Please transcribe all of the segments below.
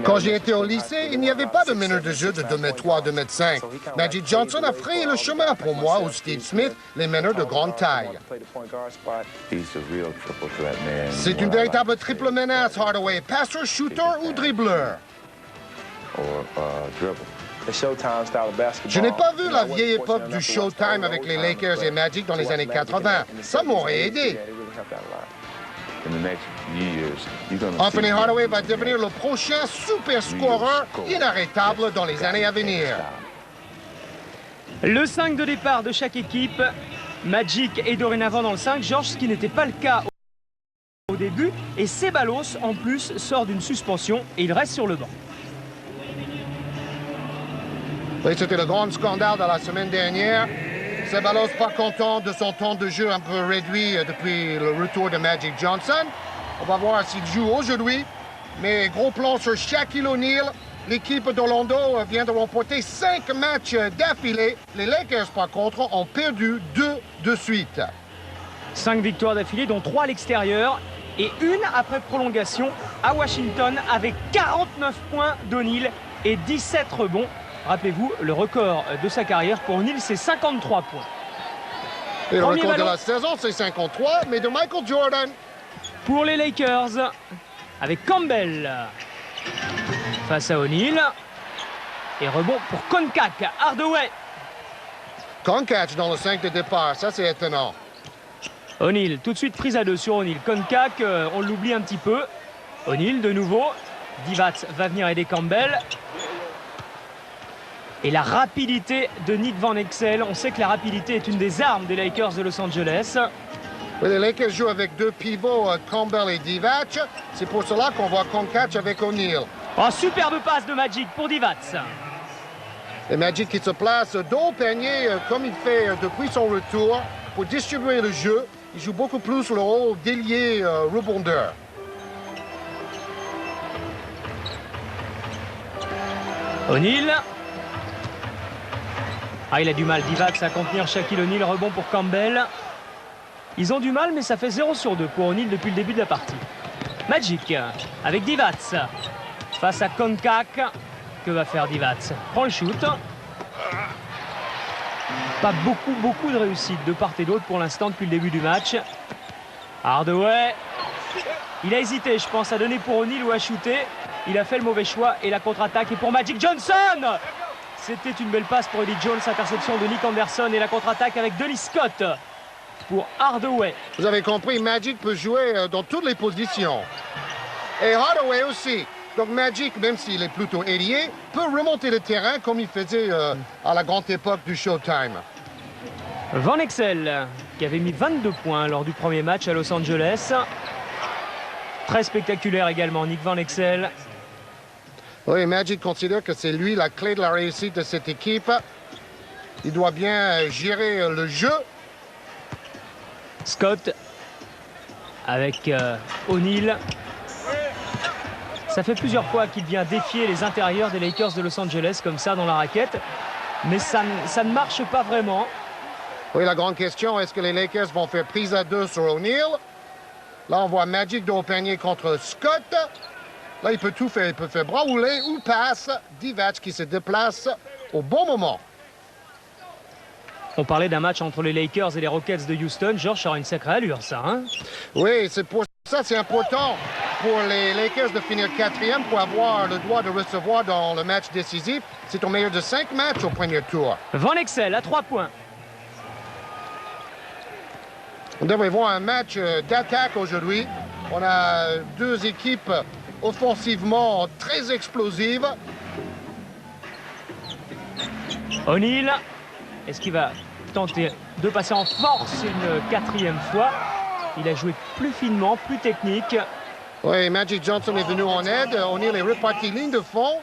Quand j'ai été au lycée, il n'y avait pas de meneur de jeu de 2m3, 2m5. Magic Johnson a frayé le chemin pour moi ou Steve Smith, les meneurs de grande taille. C'est une véritable triple menace, Hardaway. Passer, shooter ou dribbleur. Je n'ai pas vu la vieille époque du Showtime avec les Lakers et Magic dans les années 80. Ça m'aurait aidé. Anthony Hardaway va devenir le prochain super scoreur inarrêtable dans les années à venir. Le 5 de départ de chaque équipe. Magic est dorénavant dans le 5. Georges, ce qui n'était pas le cas au début. Et Ceballos, en plus, sort d'une suspension et il reste sur le banc. Oui, c'était le grand scandale de la semaine dernière. Ceballos pas content de son temps de jeu un peu réduit depuis le retour de Magic Johnson. On va voir s'il joue aujourd'hui. Mais gros plan sur Shaquille O'Neal. L'équipe d'Orlando vient de remporter 5 matchs d'affilée. Les Lakers, par contre, ont perdu 2 de suite. 5 victoires d'affilée, dont 3 à l'extérieur. Et une après prolongation à Washington avec 49 points d'O'Neal et 17 rebonds. Rappelez-vous, le record de sa carrière pour O'Neal, c'est 53 points. Et le record de la saison, c'est 53, mais de Michael Jordan. Pour les Lakers, avec Campbell face à O'Neal. Et rebond pour Koncak, Hardaway. Koncak dans le 5 de départ, ça c'est étonnant. O'Neal, tout de suite prise à 2 sur O'Neal. Koncak, on l'oublie un petit peu. O'Neal de nouveau. Divac va venir aider Campbell. Et la rapidité de Nick Van Exel. On sait que la rapidité est une des armes des Lakers de Los Angeles. Oui, les Lakers jouent avec 2 pivots, Campbell et Divac. C'est pour cela qu'on voit Koncak avec O'Neal. Oh, superbe passe de Magic pour Divac. Et Magic qui se place dos au panier comme il fait depuis son retour pour distribuer le jeu. Il joue beaucoup plus le rôle d'ailier rebondeur. O'Neal. Ah, il a du mal, Divac, à contenir Shaquille O'Neal. Rebond pour Campbell. Ils ont du mal, mais ça fait 0 sur 2 pour O'Neal depuis le début de la partie. Magic avec Divac face à Koncak. Que va faire Divac? Prend le shoot. Pas beaucoup de réussite de part et d'autre pour l'instant depuis le début du match. Hardaway. Il a hésité, je pense, à donner pour O'Neal ou à shooter. Il a fait le mauvais choix et la contre-attaque est pour Magic Johnson. C'était une belle passe pour Eddie Jones, interception de Nick Anderson et la contre-attaque avec Dennis Scott pour Hardaway. Vous avez compris, Magic peut jouer dans toutes les positions. Et Hardaway aussi. Donc Magic, même s'il est plutôt ailier, peut remonter le terrain comme il faisait à la grande époque du Showtime. Van Exel, qui avait mis 22 points lors du premier match à Los Angeles. Très spectaculaire également, Nick Van Exel. Oui, Magic considère que c'est lui la clé de la réussite de cette équipe. Il doit bien gérer le jeu. Scott avec O'Neal. Ça fait plusieurs fois qu'il vient défier les intérieurs des Lakers de Los Angeles comme ça dans la raquette. Mais ça ne marche pas vraiment. Oui, la grande question, est-ce que les Lakers vont faire prise à 2 sur O'Neal? Là, on voit Magic dos au panier contre Scott. Là, il peut tout faire. Il peut faire bras roulés ou passe. Divac qui se déplace au bon moment. On parlait d'un match entre les Lakers et les Rockets de Houston. Georges, ça aura une sacrée allure, ça. Hein? Oui, c'est pour ça c'est important pour les Lakers de finir 4e pour avoir le droit de recevoir dans le match décisif. C'est au meilleur de 5 matchs au premier tour. Van Exel à 3 points. On devrait voir un match d'attaque aujourd'hui. On a 2 équipes offensivement très explosives. O'Neal, est-ce qu'il va tenter de passer en force une 4e fois? Il a joué plus finement, plus technique. Oui, Magic Johnson est venu en aide. O'Neal est reparti ligne de fond.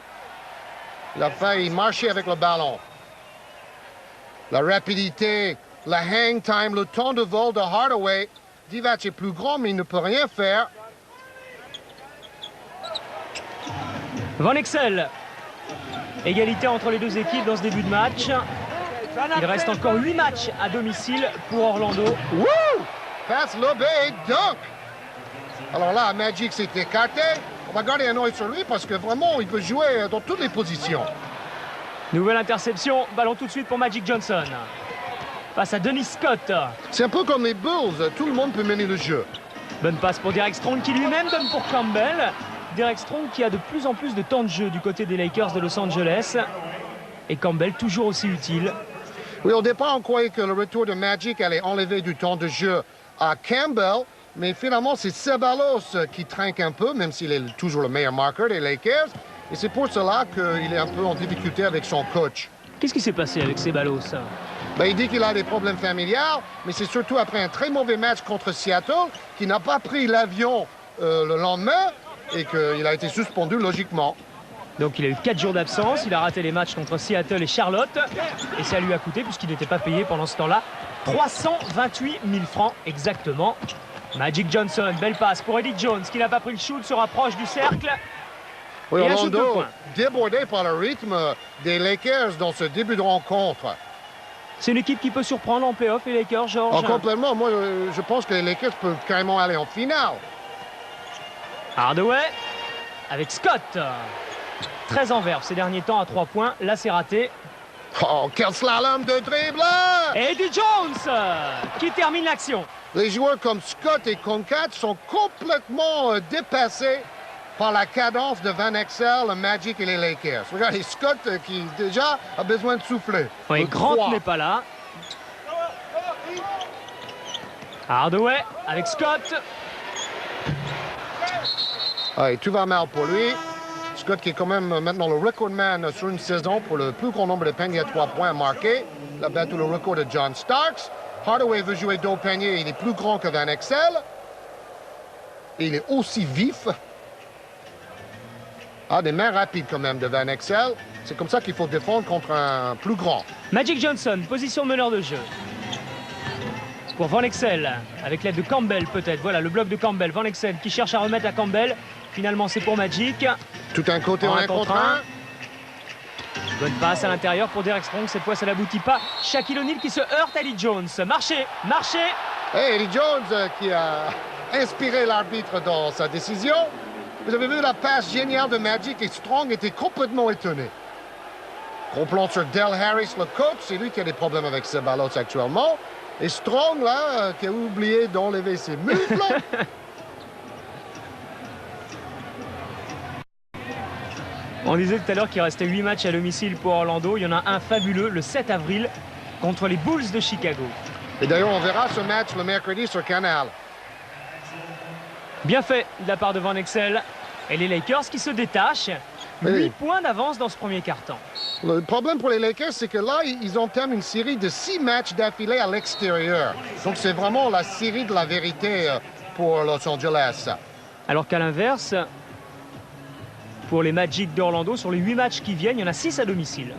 Il a failli marcher avec le ballon. La rapidité, la hang time, le temps de vol de Hardaway. Divac est plus grand, mais il ne peut rien faire. Van Exel. Égalité entre les deux équipes dans ce début de match. Il reste encore 8 matchs à domicile pour Orlando. Wouh! Passe lobé et dunk! Alors là, Magic s'est écarté. on va garder un œil sur lui parce que vraiment, il peut jouer dans toutes les positions. Nouvelle interception, ballon tout de suite pour Magic Johnson. Face à Dennis Scott. C'est un peu comme les Bulls, tout le monde peut mener le jeu. Bonne passe pour Derek Strong qui lui-même donne pour Campbell. Derek Strong qui a de plus en plus de temps de jeu du côté des Lakers de Los Angeles. Et Campbell toujours aussi utile. Oui, au départ, on croyait que le retour de Magic allait enlever du temps de jeu à Campbell. Mais finalement, c'est Ceballos qui trinque un peu, même s'il est toujours le meilleur marqueur des Lakers. Et c'est pour cela qu'il est un peu en difficulté avec son coach. Qu'est-ce qui s'est passé avec Ceballos? Il dit qu'il a des problèmes familiaux, mais c'est surtout après un très mauvais match contre Seattle qu'il n'a pas pris l'avion le lendemain et qu'il a été suspendu logiquement. Donc il a eu 4 jours d'absence, il a raté les matchs contre Seattle et Charlotte. Et ça lui a coûté, puisqu'il n'était pas payé pendant ce temps-là, 328 000 francs exactement. Magic Johnson, belle passe pour Eddie Jones qui n'a pas pris le shoot, se rapproche du cercle. Oui, et ajoute 2 Orlando, points. débordé par le rythme des Lakers dans ce début de rencontre. C'est une équipe qui peut surprendre en play-off, les Lakers, Georges. Complètement, moi je pense que les Lakers peuvent carrément aller en finale. Hardaway avec Scott. Très en verve ces derniers temps à 3 points. Là, c'est raté. Oh, quel slalom de dribble! Et Eddie Jones qui termine l'action. Les joueurs comme Scott et Concat sont complètement dépassés par la cadence de Van Exel, le Magic et les Lakers. Regardez, Scott qui déjà a besoin de souffler. Oui, Grant n'est pas là. Hardaway avec Scott. Ouais, tout va mal pour lui. Scott qui est quand même maintenant le recordman sur une saison pour le plus grand nombre de paniers à 3 points marqués. Il a battu le record de John Starks. Hardaway veut jouer dos panier. Il est plus grand que Van Exel. Et il est aussi vif. Des mains rapides quand même de Van Exel. C'est comme ça qu'il faut défendre contre un plus grand. Magic Johnson, position de meneur de jeu. Pour Van Exel, avec l'aide de Campbell peut-être. Voilà le bloc de Campbell. Van Exel qui cherche à remettre à Campbell. Finalement, c'est pour Magic. Tout un côté en 1 contre 1. Bonne passe à l'intérieur pour Derek Strong. Cette fois, ça n'aboutit pas. Shaquille O'Neal qui se heurte à Eddie Jones. Marché, marché. Hey, Eddie Jones qui a inspiré l'arbitre dans sa décision. Vous avez vu la passe géniale de Magic et Strong était complètement étonné. Gros plan sur Del Harris, le coach. C'est lui qui a des problèmes avec Ceballos actuellement. Et Strong, là, qui a oublié d'enlever ses muscles. On disait tout à l'heure qu'il restait 8 matchs à domicile pour Orlando. Il y en a un fabuleux le 7 avril contre les Bulls de Chicago. Et d'ailleurs, on verra ce match le mercredi sur Canal. Bien fait de la part de Van Exel. Et les Lakers qui se détachent. 8 points d'avance dans ce premier quart-temps. Le problème pour les Lakers, c'est que là, ils entament une série de 6 matchs d'affilée à l'extérieur. Donc c'est vraiment la série de la vérité pour Los Angeles. Alors qu'à l'inverse, pour les Magic d'Orlando, sur les 8 matchs qui viennent, il y en a 6 à domicile.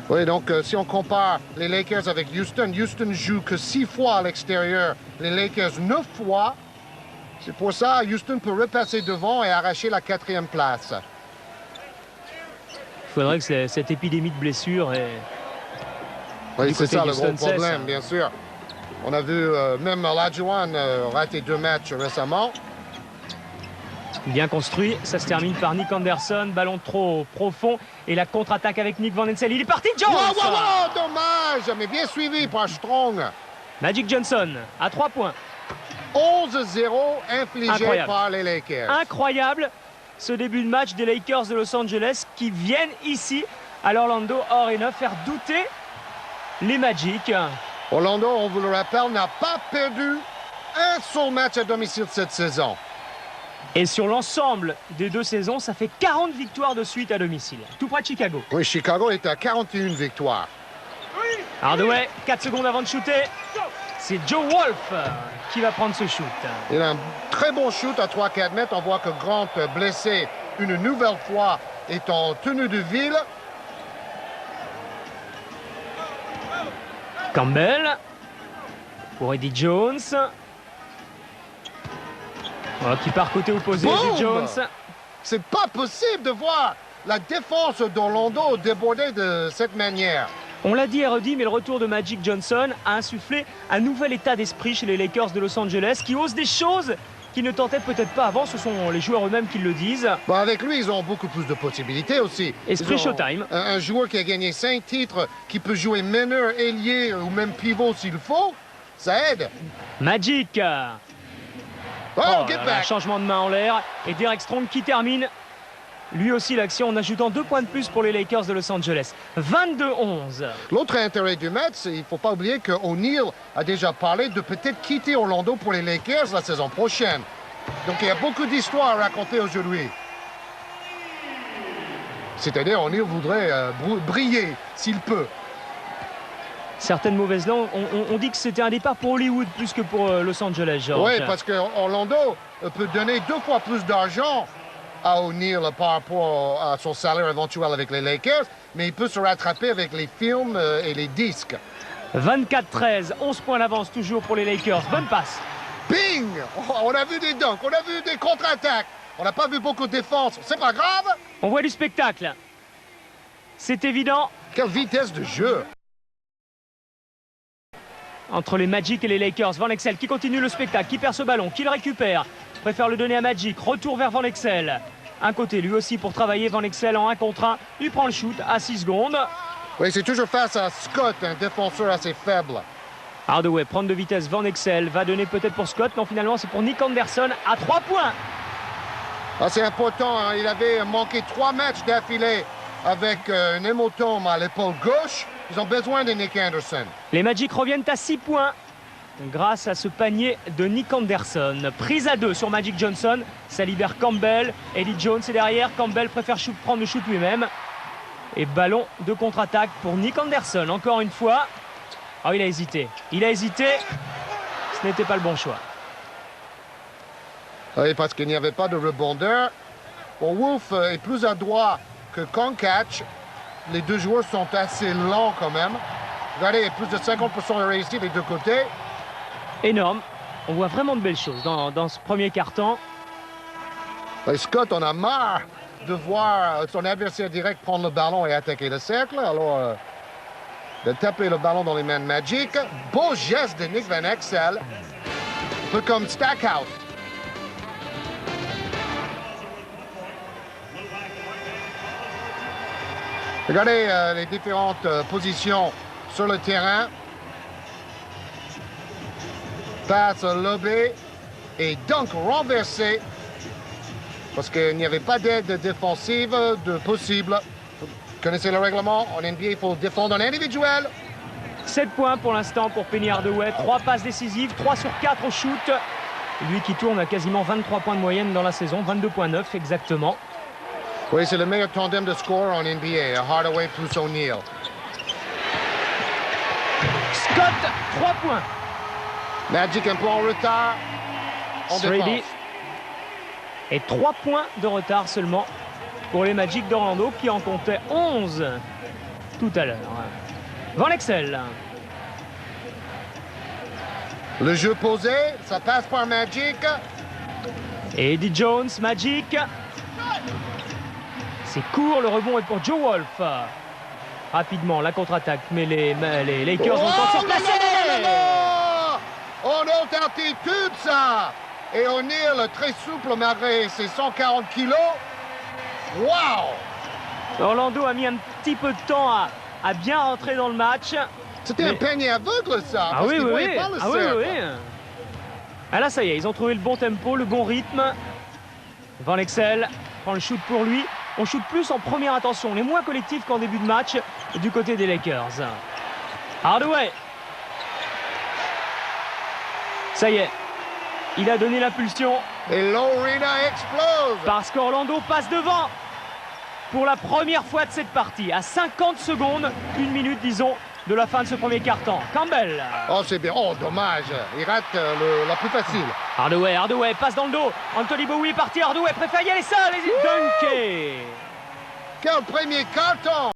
Oui, donc si on compare les Lakers avec Houston, Houston joue que 6 fois à l'extérieur, les Lakers 9 fois. C'est pour ça que Houston peut repasser devant et arracher la 4e place. Il faudrait que cette épidémie de blessures ait... Oui, c'est ça le gros problème, bien sûr. On a vu même Olajuwon rater 2 matchs récemment. Bien construit, ça se termine par Nick Anderson, ballon trop profond et la contre-attaque avec Nick Van Exel. Il est parti, Jones! Wow, dommage, mais bien suivi par Strong. Magic Johnson à 3 points. 11-0 infligé Incroyable. par les Lakers. Incroyable ce début de match des Lakers de Los Angeles qui viennent ici à l'Orlando Arena faire douter les Magic. Orlando, on vous le rappelle, n'a pas perdu un seul match à domicile cette saison. Et sur l'ensemble des 2 saisons, ça fait 40 victoires de suite à domicile, tout près de Chicago. Oui, Chicago est à 41 victoires. Hardaway, 4 secondes avant de shooter. C'est Joe Wolf qui va prendre ce shoot. Il a un très bon shoot à 3-4 mètres. On voit que Grant, blessé une nouvelle fois, est en tenue de ville. Campbell pour Eddie Jones. Voilà, qui part côté opposé, Eddie Jones. C'est pas possible de voir la défense d'Orlando déborder de cette manière. On l'a dit et redit, mais le retour de Magic Johnson a insufflé un nouvel état d'esprit chez les Lakers de Los Angeles qui osent des choses qui ne tentait peut-être pas avant. Ce sont les joueurs eux-mêmes qui le disent. Bon, avec lui, ils ont beaucoup plus de possibilités aussi. Esprit Showtime. Un joueur qui a gagné 5 titres, qui peut jouer meneur, ailier ou même pivot s'il faut, ça aide. Magic. Oh, get Un back. changement de main en l'air. Et Derek Strong qui termine lui aussi l'action en ajoutant 2 points de plus pour les Lakers de Los Angeles. 22-11. L'autre intérêt du match, il ne faut pas oublier que O'Neal a déjà parlé de peut-être quitter Orlando pour les Lakers la saison prochaine. Donc il y a beaucoup d'histoires à raconter aujourd'hui. C'est-à-dire O'Neal voudrait briller s'il peut. Certaines mauvaises langues on dit que c'était un départ pour Hollywood plus que pour Los Angeles, George. Oui, parce que Orlando peut donner 2 fois plus d'argent à O'Neal par rapport à son salaire éventuel avec les Lakers, mais il peut se rattraper avec les films et les disques. 24-13, 11 points d'avance toujours pour les Lakers. Bonne passe. Bing! On a vu des dunks, on a vu des contre-attaques. On n'a pas vu beaucoup de défense. C'est pas grave. On voit du spectacle. C'est évident. Quelle vitesse de jeu! Entre les Magic et les Lakers, Van Exel qui continue le spectacle, qui perd ce ballon, qui le récupère. Préfère le donner à Magic. Retour vers Van Exel. Un côté lui aussi pour travailler Van Exel en 1 contre 1. Il prend le shoot à 6 secondes. Oui, c'est toujours face à Scott, un défenseur assez faible. Hardaway prend de vitesse Van Exel. Va donner peut-être pour Scott. Non, finalement c'est pour Nick Anderson à 3 points. Ah, c'est important, hein. Il avait manqué 3 matchs d'affilée avec un hématome à l'épaule gauche. Ils ont besoin de Nick Anderson. Les Magic reviennent à 6 points grâce à ce panier de Nick Anderson. Prise à 2 sur Magic Johnson. Ça libère Campbell. Eddie Jones est derrière. Campbell préfère prendre le shoot lui-même. Et ballon de contre-attaque pour Nick Anderson. Encore une fois. Oh, il a hésité. Il a hésité. Ce n'était pas le bon choix. Oui, parce qu'il n'y avait pas de rebondeur. Bon, Wolf est plus adroit que Concatch. Les deux joueurs sont assez lents quand même. Regardez, il y a plus de 50% de réussite des deux côtés. Énorme. On voit vraiment de belles choses dans ce premier quart-temps. Et Scott, on a marre de voir son adversaire direct prendre le ballon et attaquer le cercle. Alors, de taper le ballon dans les mains de Magic. Beau geste de Nick Van Exel. Un peu comme Stackhouse. Regardez les différentes positions sur le terrain. Passe lobé et dunk renversé. Parce qu'il n'y avait pas d'aide défensive de possible. Vous connaissez le règlement, en NBA, il faut défendre en individuel. 7 points pour l'instant pour Penny Hardaway. 3 passes décisives, 3 sur 4 au shoot. Lui qui tourne à quasiment 23 points de moyenne dans la saison, 22,9 exactement. Oui, c'est le meilleur tandem de score en NBA, Hardaway plus O'Neal. Scott, 3 points. Magic un peu en retard en Strady. défense. Et 3 points de retard seulement pour les Magic d'Orlando qui en comptaient 11 tout à l'heure. Van Exel. Le jeu posé, ça passe par Magic. Et Eddie Jones, Magic. C'est court, le rebond est pour Joe Wolf. Rapidement, la contre-attaque, mais les Lakers vont encore se replacer. En haute altitude, ça! Et O'Neal, très souple malgré ses 140 kilos. Wow! Orlando a mis un petit peu de temps à bien rentrer dans le match. C'était un panier aveugle, ça. Ah parce oui, qu'il oui, voyait oui. pas le Ah oui, cercle. oui. Ah là, ça y est, ils ont trouvé le bon tempo, le bon rythme. Van Exel prend le shoot pour lui. On shoot plus en première intention. On est moins collectif qu'en début de match du côté des Lakers. Hardaway. Ça y est, il a donné l'impulsion. Et Lorena explose. Parce qu'Orlando passe devant pour la première fois de cette partie. À 50 secondes, 1 minute disons, de la fin de ce premier quart-temps. Campbell. Oh, c'est bien. Oh, dommage. Il rate la plus facile. Hardaway passe dans le dos. Anthony Bowie est parti. Hardaway préfère y aller seul. Et dunké. Quel premier carton.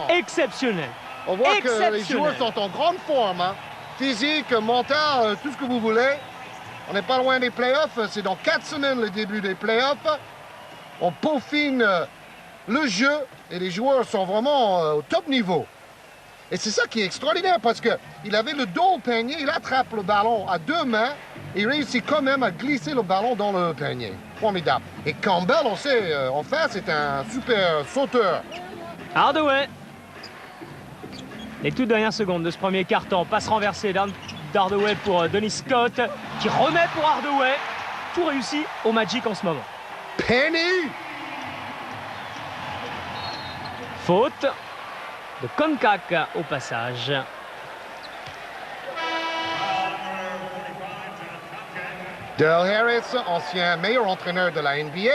Exceptionnel. On voit que les joueurs sont en grande forme. Hein. Physique, mental, tout ce que vous voulez. On n'est pas loin des playoffs. C'est dans 4 semaines le début des playoffs. On peaufine le jeu et les joueurs sont vraiment au top niveau. Et c'est ça qui est extraordinaire parce qu'il avait le dos au panier, il attrape le ballon à 2 mains et il réussit quand même à glisser le ballon dans le panier. Formidable. Et Campbell, on sait, en face, c'est un super sauteur. Hardaway. Les toutes dernières secondes de ce premier quart-temps. Passe renversée d'Hardaway pour Donny Scott qui remet pour Hardaway. Tout réussi au Magic en ce moment. Penny! Faute de Koncak au passage. Dale Harris, ancien meilleur entraîneur de la NBA,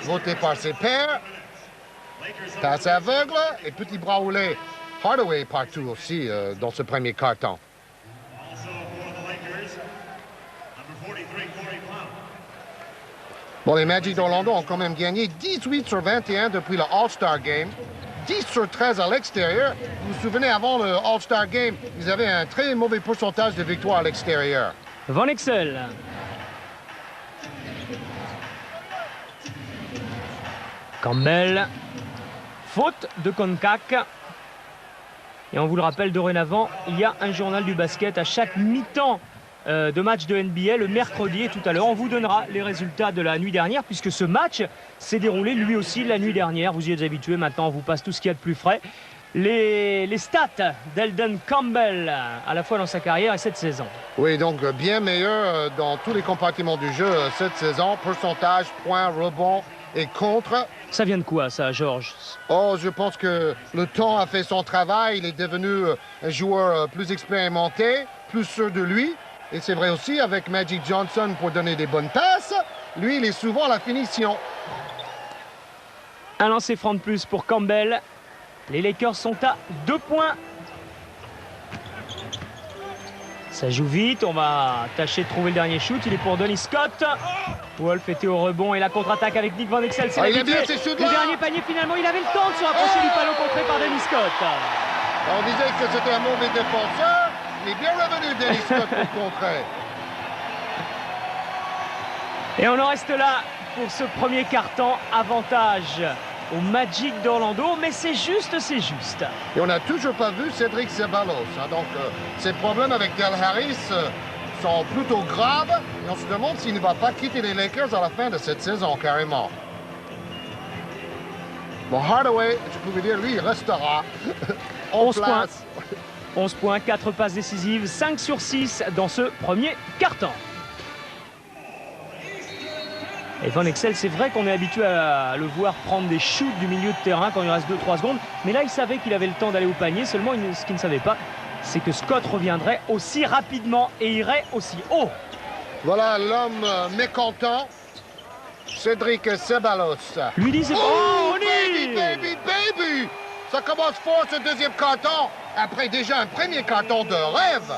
voté par ses pairs. Passe aveugle et petit bras roulé. Hardaway partout aussi dans ce premier quart-temps. Bon, les Magic d'Orlando ont quand même gagné 18 sur 21 depuis le All-Star Game. 10 sur 13 à l'extérieur. Vous vous souvenez, avant le All-Star Game, ils avaient un très mauvais pourcentage de victoires à l'extérieur. Van Exel. Campbell. Faute de Koncak. Et on vous le rappelle dorénavant, il y a un journal du basket à chaque mi-temps de match de NBA le mercredi. Et tout à l'heure, on vous donnera les résultats de la nuit dernière puisque ce match s'est déroulé lui aussi la nuit dernière. Vous y êtes habitués, maintenant on vous passe tout ce qu'il y a de plus frais. Les stats d'Eldon Campbell à la fois dans sa carrière et cette saison. Oui, donc bien meilleur dans tous les compartiments du jeu cette saison. Pourcentage, points, rebonds et contre. Ça vient de quoi ça, Georges? Oh, je pense que le temps a fait son travail. Il est devenu un joueur plus expérimenté, plus sûr de lui. Et c'est vrai aussi avec Magic Johnson pour donner des bonnes passes. Lui, il est souvent à la finition. Un lancer franc de plus pour Campbell. Les Lakers sont à 2 points. Ça joue vite, on va tâcher de trouver le dernier shoot. Il est pour Donny Scott. Wolf était au rebond et la contre-attaque avec Nick Van Exel. C'est il a bien ces shoots-là. Le dernier panier finalement, il avait le temps de se rapprocher du panneau contré par Donny Scott. On disait que c'était un mauvais défenseur. Il est bien revenu, Donny Scott, pour contrer. Et on en reste là pour ce premier quart-temps. Avantage au Magic d'Orlando, mais c'est juste, c'est juste. Et on n'a toujours pas vu Cédric Ceballos. Donc, ces problèmes avec Dale Harris sont plutôt graves. Et on se demande s'il ne va pas quitter les Lakers à la fin de cette saison, carrément. Bon, Hardaway, je pouvais dire, lui, il restera. 11 points. 11 points, 4 passes décisives, 5 sur 6 dans ce premier quart-temps. Et Van Exel, c'est vrai qu'on est habitué à le voir prendre des shoots du milieu de terrain quand il reste 2-3 secondes. Mais là, il savait qu'il avait le temps d'aller au panier. Seulement, ce qu'il ne savait pas, c'est que Scott reviendrait aussi rapidement et irait aussi haut. Voilà l'homme mécontent, Cédric Ceballos. Lui dit c'est bon. Oh, baby! Ça commence fort ce deuxième carton, après déjà un premier carton de rêve.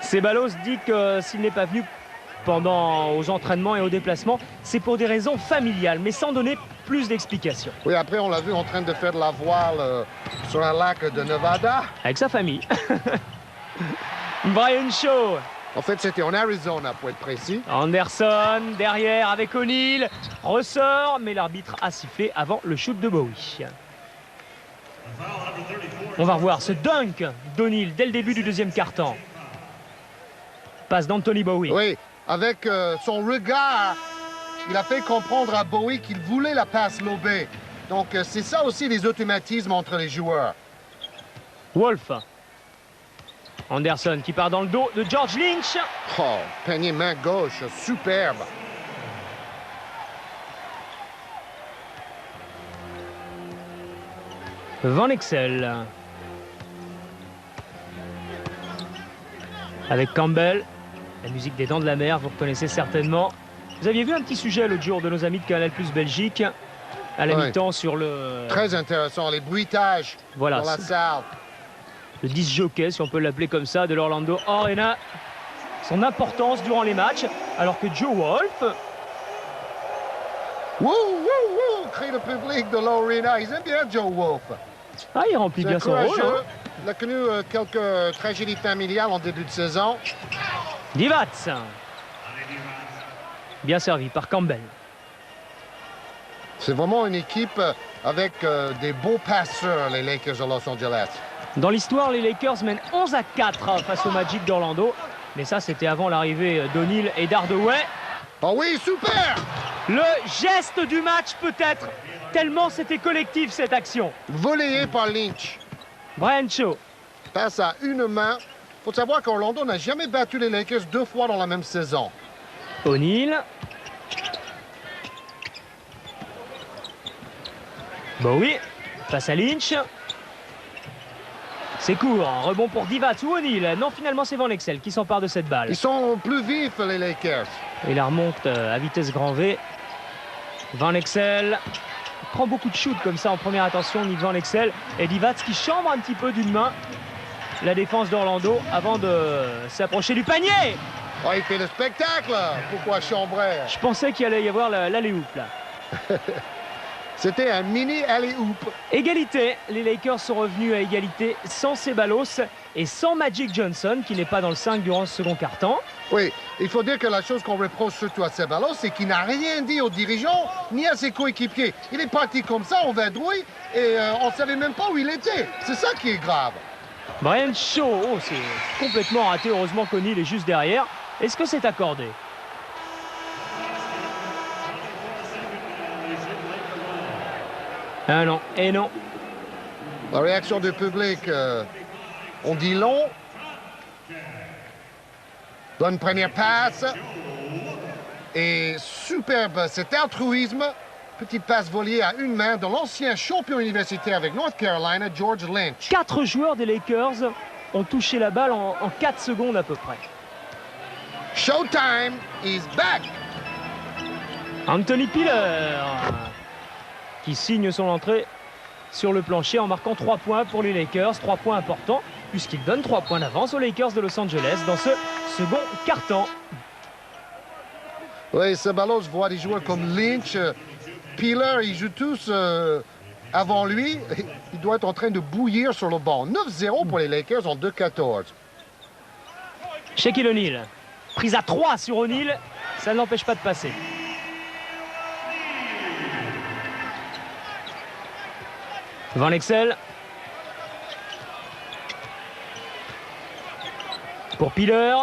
Ceballos dit que s'il n'est pas venu aux entraînements et aux déplacements, c'est pour des raisons familiales, mais sans donner plus d'explications. Oui, après on l'a vu en train de faire de la voile sur un lac de Nevada. Avec sa famille. Brian Shaw. En fait, c'était en Arizona, pour être précis. Anderson, derrière avec O'Neal. Ressort, mais l'arbitre a sifflé avant le shoot de Bowie. On va revoir ce dunk d'O'Neal dès le début du deuxième quart-temps. Passe d'Anthony Bowie. Oui, avec son regard, il a fait comprendre à Bowie qu'il voulait la passe lobée. Donc, c'est ça aussi les automatismes entre les joueurs. Wolf. Anderson qui part dans le dos de George Lynch. Oh, panier main gauche, superbe. Van Exel. Avec Campbell. La musique des Dents de la Mer, vous reconnaissez certainement. Vous aviez vu un petit sujet l'autre jour de nos amis de Canal+ Belgique à la mi-temps sur le... Très intéressant, les bruitages dans la salle. Le disc jockey, si on peut l'appeler comme ça, de l'Orlando Arena. Son importance durant les matchs, alors que Joe Wolf... Wouh, wouh, wouh, crie le public de l'Arena. Ils aiment bien Joe Wolf. Ah, il remplit bien son rôle. Hein. Il a connu quelques tragédies familiales en début de saison. Divac. Bien servi par Campbell. C'est vraiment une équipe avec des beaux passeurs, les Lakers de Los Angeles. Dans l'histoire, les Lakers mènent 11-4 face au Magic d'Orlando. Mais ça, c'était avant l'arrivée d'O'Neal et d'Hardaway. Oh oui, super! Le geste du match peut-être, tellement c'était collectif cette action. Volleyé par Lynch. Brian Shaw. Passe à une main. Il faut savoir qu'Orlando n'a jamais battu les Lakers 2 fois dans la même saison. O'Neal. Bowie face à Lynch. C'est court, rebond pour Divac ou O'Neal. Non, finalement c'est Van Exel qui s'empare de cette balle. Ils sont plus vifs, les Lakers. Et la remonte à vitesse grand V. Van Exel prend beaucoup de shoots comme ça en première intention, Nick Van Exel. Et Divac qui chambre un petit peu d'une main la défense d'Orlando avant de s'approcher du panier. Oh, il fait le spectacle. Pourquoi chambrer? Je pensais qu'il allait y avoir l'alley-oop là. C'était un mini alley-oop. Égalité, les Lakers sont revenus à égalité sans Ceballos et sans Magic Johnson qui n'est pas dans le 5 durant ce second quart-temps. Oui, il faut dire que la chose qu'on reproche surtout à Ceballos, c'est qu'il n'a rien dit aux dirigeants ni à ses coéquipiers. Il est parti comme ça en vadrouille et on ne savait même pas où il était. C'est ça qui est grave. Brian Shaw, oh, c'est complètement raté. Heureusement qu'O'Neal est juste derrière. Est-ce que c'est accordé? Ah non, et non. La réaction du public, on dit long. Bonne première passe. Et superbe, cet altruisme. Petite passe volée à une main de l'ancien champion universitaire avec North Carolina, George Lynch. 4 joueurs des Lakers ont touché la balle en 4 secondes à peu près. Showtime is back. Anthony Piller qui signe son entrée sur le plancher en marquant 3 points pour les Lakers. 3 points importants puisqu'il donne 3 points d'avance aux Lakers de Los Angeles dans ce second quart-temps. Oui, Ceballos voit des joueurs comme Lynch, Piller, ils jouent tous avant lui. Il doit être en train de bouillir sur le banc. 9-0 pour les Lakers en 2-14. Shaquille O'Neal, prise à 3 sur O'Neal, ça ne l'empêche pas de passer. Van Exel. Pour Piller.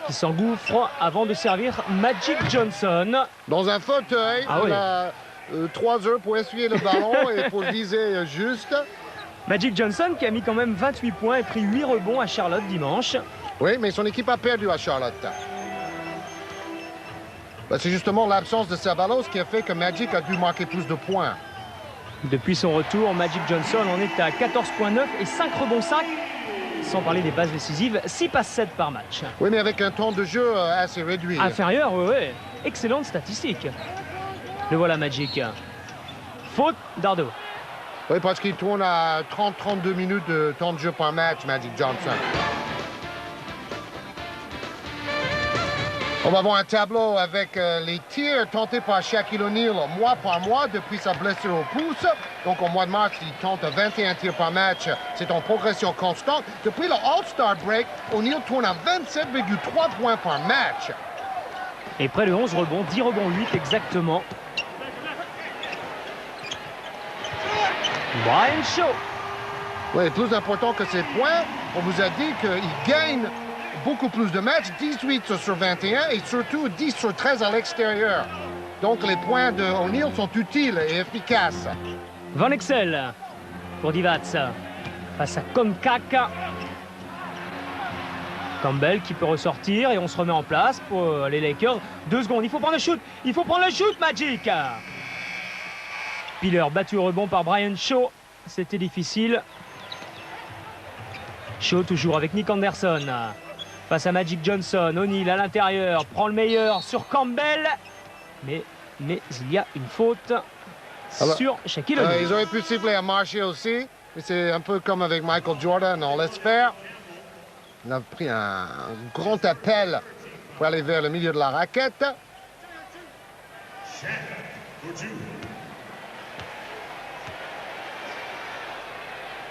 Qui s'engouffre avant de servir Magic Johnson. Dans un fauteuil, ah oui. Il a 3 heures pour essuyer le ballon et pour le viser juste. Magic Johnson qui a mis quand même 28 points et pris 8 rebonds à Charlotte dimanche. Oui, mais son équipe a perdu à Charlotte. Ben, c'est justement l'absence de Ceballos qui a fait que Magic a dû marquer plus de points. Depuis son retour, Magic Johnson en est à 14,9 et 5 rebonds 5. Sans parler des passes décisives, 6 passes 7 par match. Oui, mais avec un temps de jeu assez réduit. Inférieur, oui, oui. Excellente statistique. Le voilà Magic. Faute d'Ardo. Oui, parce qu'il tourne à 30-32 minutes de temps de jeu par match, Magic Johnson. On va voir un tableau avec les tirs tentés par Shaquille O'Neal mois par mois depuis sa blessure au pouce. Donc au mois de mars, il tente 21 tirs par match. C'est en progression constante. Depuis le All-Star break, O'Neal tourne à 27,3 points par match. Et près de 11 rebonds, 10 rebonds 8 exactement. Brian Shaw. Oui, plus important que ces points, on vous a dit qu'il gagne beaucoup plus de matchs, 18 sur 21 et surtout 10 sur 13 à l'extérieur. Donc les points de O'Neal sont utiles et efficaces. Van Exel pour Divac face à Konkak. Campbell qui peut ressortir et on se remet en place pour les Lakers. 2 secondes, il faut prendre le shoot. Il faut prendre le shoot, Magic. Piller battu au rebond par Brian Shaw. C'était difficile. Shaw toujours avec Nick Anderson. Face à Magic Johnson, O'Neal à l'intérieur, prend le meilleur sur Campbell. Mais il y a une faute sur Shaquille O'Neal. Ils auraient pu siffler à marcher aussi, mais c'est un peu comme avec Michael Jordan, on laisse faire. On a pris un grand appel pour aller vers le milieu de la raquette.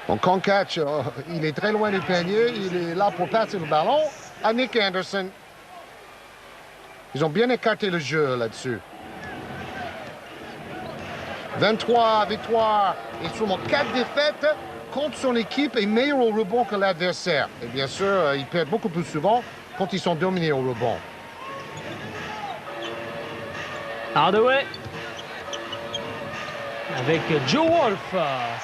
Donc Konkach, il est très loin du panier, il est là pour passer le ballon à Nick Anderson. Ils ont bien écarté le jeu là-dessus. 23 victoires et seulement 4 défaites contre son équipe et meilleur au rebond que l'adversaire. Et bien sûr, ils perdent beaucoup plus souvent quand ils sont dominés au rebond. Hardaway avec Joe Wolf.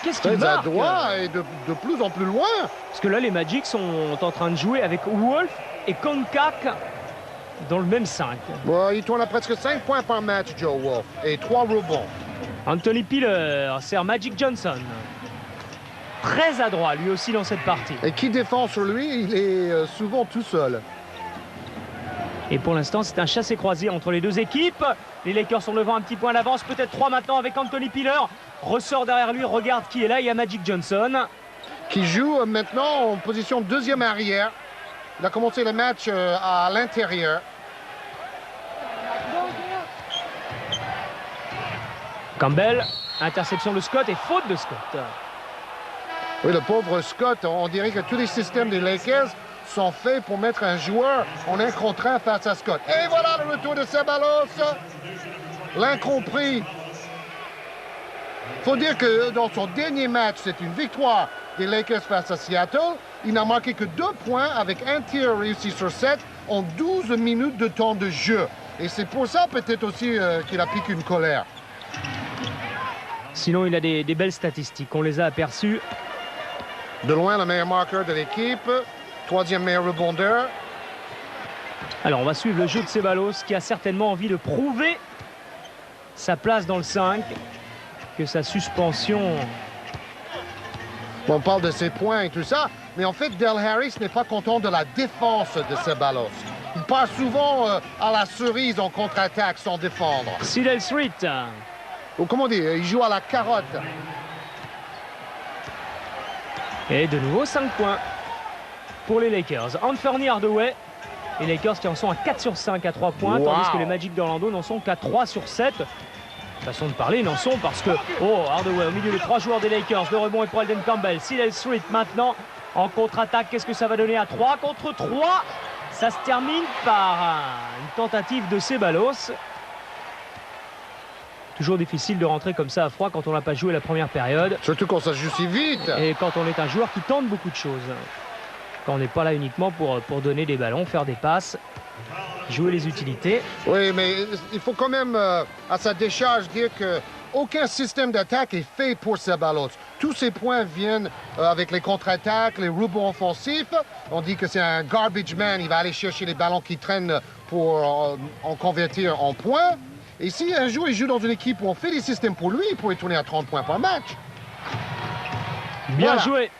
Qu'est-ce qu'il marque? Très adroit et de plus en plus loin. Parce que là, les Magic sont en train de jouer avec Wolf et Konkak dans le même 5. Bon, il tourne à presque 5 points par match, Joe Wolf, et 3 rebonds. Anthony Piller sert Magic Johnson. Très adroit, lui aussi, dans cette partie. Et qui défend sur lui, il est souvent tout seul. Et pour l'instant, c'est un chassé-croisé entre les deux équipes. Les Lakers sont devant un petit point d'avance, peut-être 3 maintenant avec Anthony Piller. Ressort derrière lui, regarde qui est là, il y a Magic Johnson. Qui joue maintenant en position deuxième arrière. Il a commencé le match à l'intérieur. Campbell, interception de Scott et faute de Scott. Oui, le pauvre Scott, on dirait que tous les systèmes des Lakers sont faits pour mettre un joueur en 1 contre 1 face à Scott. Et voilà le retour de Ceballos. L'incompris. Il faut dire que dans son dernier match, c'est une victoire des Lakers face à Seattle. Il n'a marqué que 2 points avec un tir réussi sur 7 en 12 minutes de temps de jeu. Et c'est pour ça peut-être aussi qu'il a piqué une colère. Sinon, il a des belles statistiques. On les a aperçues. De loin, le meilleur marqueur de l'équipe. 3e meilleur rebondeur. Alors, on va suivre le jeu de Ceballos qui a certainement envie de prouver sa place dans le 5. Que sa suspension... On parle de ses points et tout ça, mais en fait, Del Harris n'est pas content de la défense de Ceballos. Il part souvent à la cerise en contre-attaque sans défendre. Sidel Street. Ou comment dire, il joue à la carotte. Et de nouveau 5 points pour les Lakers. Anthony Hardaway. Les Lakers qui en sont à 4 sur 5 à 3 points, wow. Tandis que les Magic d'Orlando n'en sont qu'à 3 sur 7. Façon de parler, ils n'en sont parce que... Oh, Hardaway au milieu des 3 joueurs des Lakers. Le rebond est pour Elden Campbell. Sidel Street maintenant en contre-attaque. Qu'est-ce que ça va donner à 3 contre 3? Ça se termine par une tentative de Ceballos. Toujours difficile de rentrer comme ça à froid quand on n'a pas joué la première période. Surtout quand ça joue si vite. Et quand on est un joueur qui tente beaucoup de choses. Quand on n'est pas là uniquement pour donner des ballons, faire des passes, jouer les utilités. Oui, mais il faut quand même, à sa décharge, dire qu'aucun système d'attaque est fait pour Ceballos. Tous ses points viennent avec les contre-attaques, les rebonds offensifs. On dit que c'est un garbage man. Il va aller chercher les ballons qui traînent pour en convertir en points. Et si un jour il joue dans une équipe où on fait des systèmes pour lui, il pourrait tourner à 30 points par match. Bien voilà. Joué.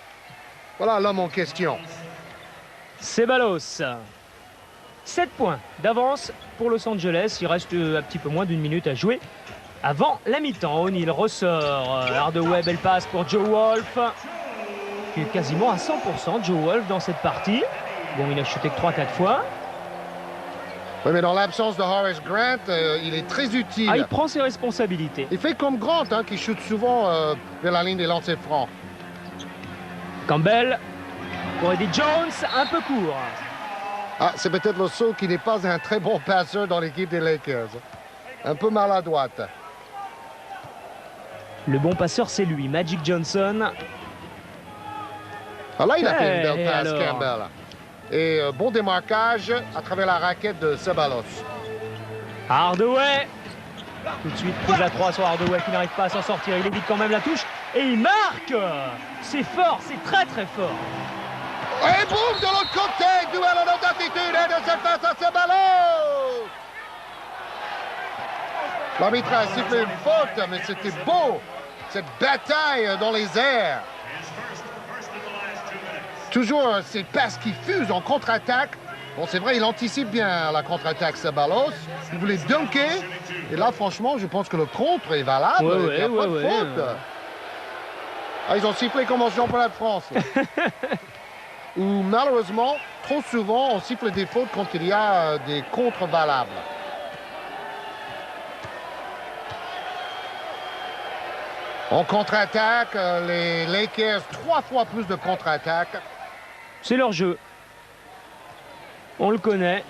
Voilà l'homme en question. Ceballos. 7 points d'avance pour Los Angeles. Il reste un petit peu moins d'une minute à jouer avant la mi-temps. O'Neal ressort. Hardaway, belle passe pour Joe Wolf, qui est quasiment à 100%. Joe Wolf dans cette partie. Bon, il a chuté que 3-4 fois. Oui, mais dans l'absence de Horace Grant, il est très utile. Ah, il prend ses responsabilités. Il fait comme Grant, hein, qui chute souvent vers la ligne des lancers francs. Campbell pour Eddie Jones, un peu court. Ah, c'est peut-être le seul qui n'est pas un très bon passeur dans l'équipe des Lakers. Un peu maladroite. Le bon passeur, c'est lui, Magic Johnson. Ah, là, il a fait une Hey, belle passe, alors. Campbell. Et bon démarquage à travers la raquette de Ceballos. Hardaway. Tout de suite, prise à 3 sur Hardaway qui n'arrive pas à s'en sortir. Il évite quand même la touche et il marque. C'est fort, c'est très très fort. Et boum, de l'autre côté, duel en haute altitude et de cette face à Ceballos. L'arbitre a sifflé une faute, mais c'était beau, cette bataille dans les airs. Toujours ces passes qui fusent en contre-attaque. Bon, c'est vrai, il anticipe bien la contre-attaque Ceballos. Il voulait dunker. Et là, franchement, je pense que le contre est valable. Ouais, il n'y a pas de faute. Ah, ils ont sifflé comme en championnat de France. Où malheureusement, trop souvent, on siffle des fautes quand il y a des contres valables. En contre-attaque, les Lakers, 3 fois plus de contre-attaque. C'est leur jeu. On le connaît.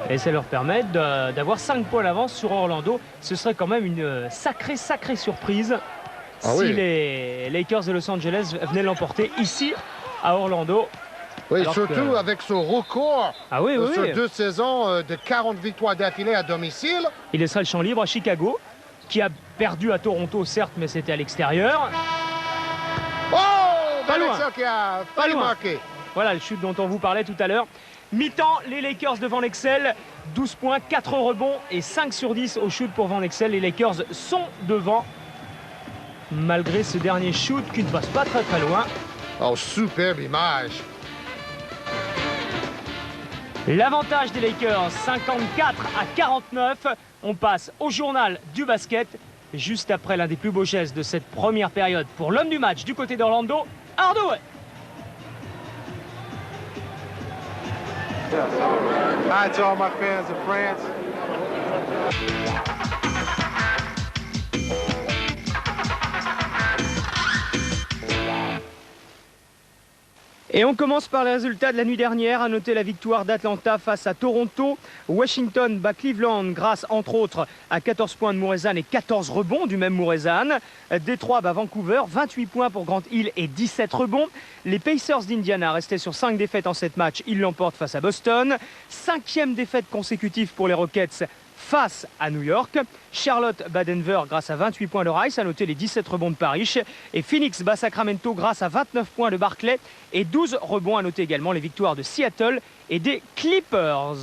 Et ça leur permet d'avoir 5 points d'avance sur Orlando. Ce serait quand même une sacrée surprise si les Lakers de Los Angeles venaient l'emporter ici à Orlando. Oui, surtout avec ce record sur 2 saisons de 40 victoires d'affilée à domicile. Il laissera le champ libre à Chicago, qui a perdu à Toronto, certes, mais c'était à l'extérieur. Oh, pas loin. Qui a failli marquer. Voilà le shoot dont on vous parlait tout à l'heure. Mi-temps, les Lakers de Van Exel, 12 points, 4 rebonds et 5 sur 10 au shoot pour Van Exel. Les Lakers sont devant, malgré ce dernier shoot qui ne passe pas très loin. Oh, superbe image. L'avantage des Lakers, 54 à 49. On passe au journal du basket, juste après l'un des plus beaux gestes de cette première période pour l'homme du match du côté d'Orlando, Hardaway. Hi to all my fans of France. Et on commence par les résultats de la nuit dernière. À noter la victoire d'Atlanta face à Toronto. Washington bat Cleveland grâce entre autres à 14 points de Muresan et 14 rebonds du même Muresan. Détroit bat Vancouver, 28 points pour Grant Hill et 17 rebonds. Les Pacers d'Indiana restaient sur 5 défaites en 7 matchs. Ils l'emportent face à Boston. 5e défaite consécutive pour les Rockets face à New York. Charlotte bat Denver grâce à 28 points de Rice, à noter les 17 rebonds de Parrish. Et Phoenix bat Sacramento grâce à 29 points de Barclay et 12 rebonds, à noter également les victoires de Seattle et des Clippers.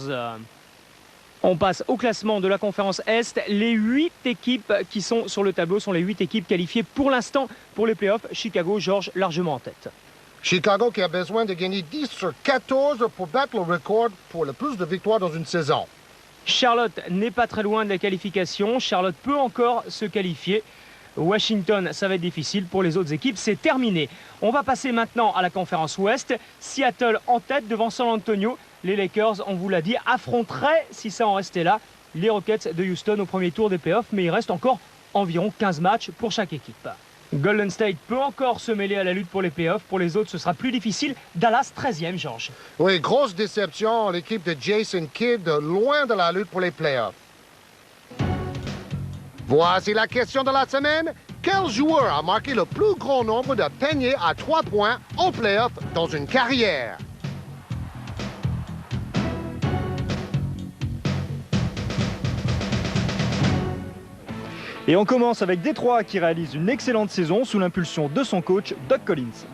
On passe au classement de la conférence Est. Les 8 équipes qui sont sur le tableau sont les 8 équipes qualifiées pour l'instant pour les playoffs. Chicago, Georges, largement en tête. Chicago qui a besoin de gagner 10 sur 14 pour battre le record pour le plus de victoires dans une saison. Charlotte n'est pas très loin de la qualification. Charlotte peut encore se qualifier. Washington, ça va être difficile. Pour les autres équipes, c'est terminé. On va passer maintenant à la conférence Ouest. Seattle en tête devant San Antonio. Les Lakers, on vous l'a dit, affronteraient, si ça en restait là, les Rockets de Houston au premier tour des playoffs. Mais il reste encore environ 15 matchs pour chaque équipe. Golden State peut encore se mêler à la lutte pour les playoffs. Pour les autres, ce sera plus difficile. Dallas, 13e, Georges. Oui, grosse déception. L'équipe de Jason Kidd, loin de la lutte pour les playoffs. Voici la question de la semaine. Quel joueur a marqué le plus grand nombre de paniers à 3 points en playoffs dans une carrière? Et on commence avec Détroit qui réalise une excellente saison sous l'impulsion de son coach, Doug Collins.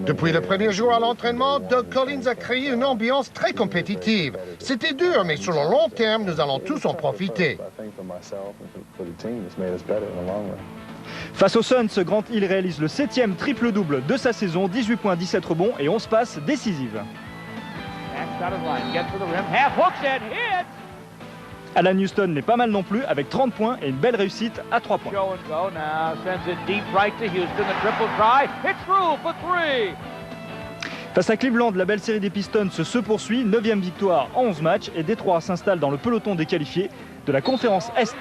Depuis le premier jour à l'entraînement, Doug Collins a créé une ambiance très compétitive. C'était dur, mais sur le long terme, nous allons tous en profiter. Face aux Suns, Grant Hill réalise le 7e triple-double de sa saison, 18 points, 17 rebonds et 11 passes décisives. Alan Houston n'est pas mal non plus, avec 30 points et une belle réussite à 3 points. Face à Cleveland, la belle série des Pistons se poursuit, 9e victoire en 11 matchs et Détroit s'installe dans le peloton des qualifiés de la conférence Est.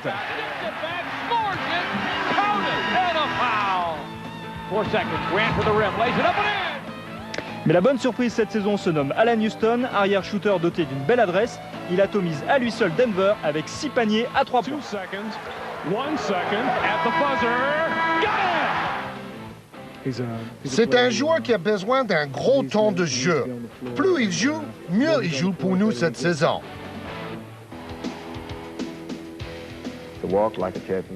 Mais la bonne surprise cette saison se nomme Alan Houston, arrière-shooter doté d'une belle adresse. Il atomise à lui seul Denver avec 6 paniers à 3 points. C'est un joueur qui a besoin d'un gros temps de jeu. Plus il joue, mieux il joue pour nous cette saison.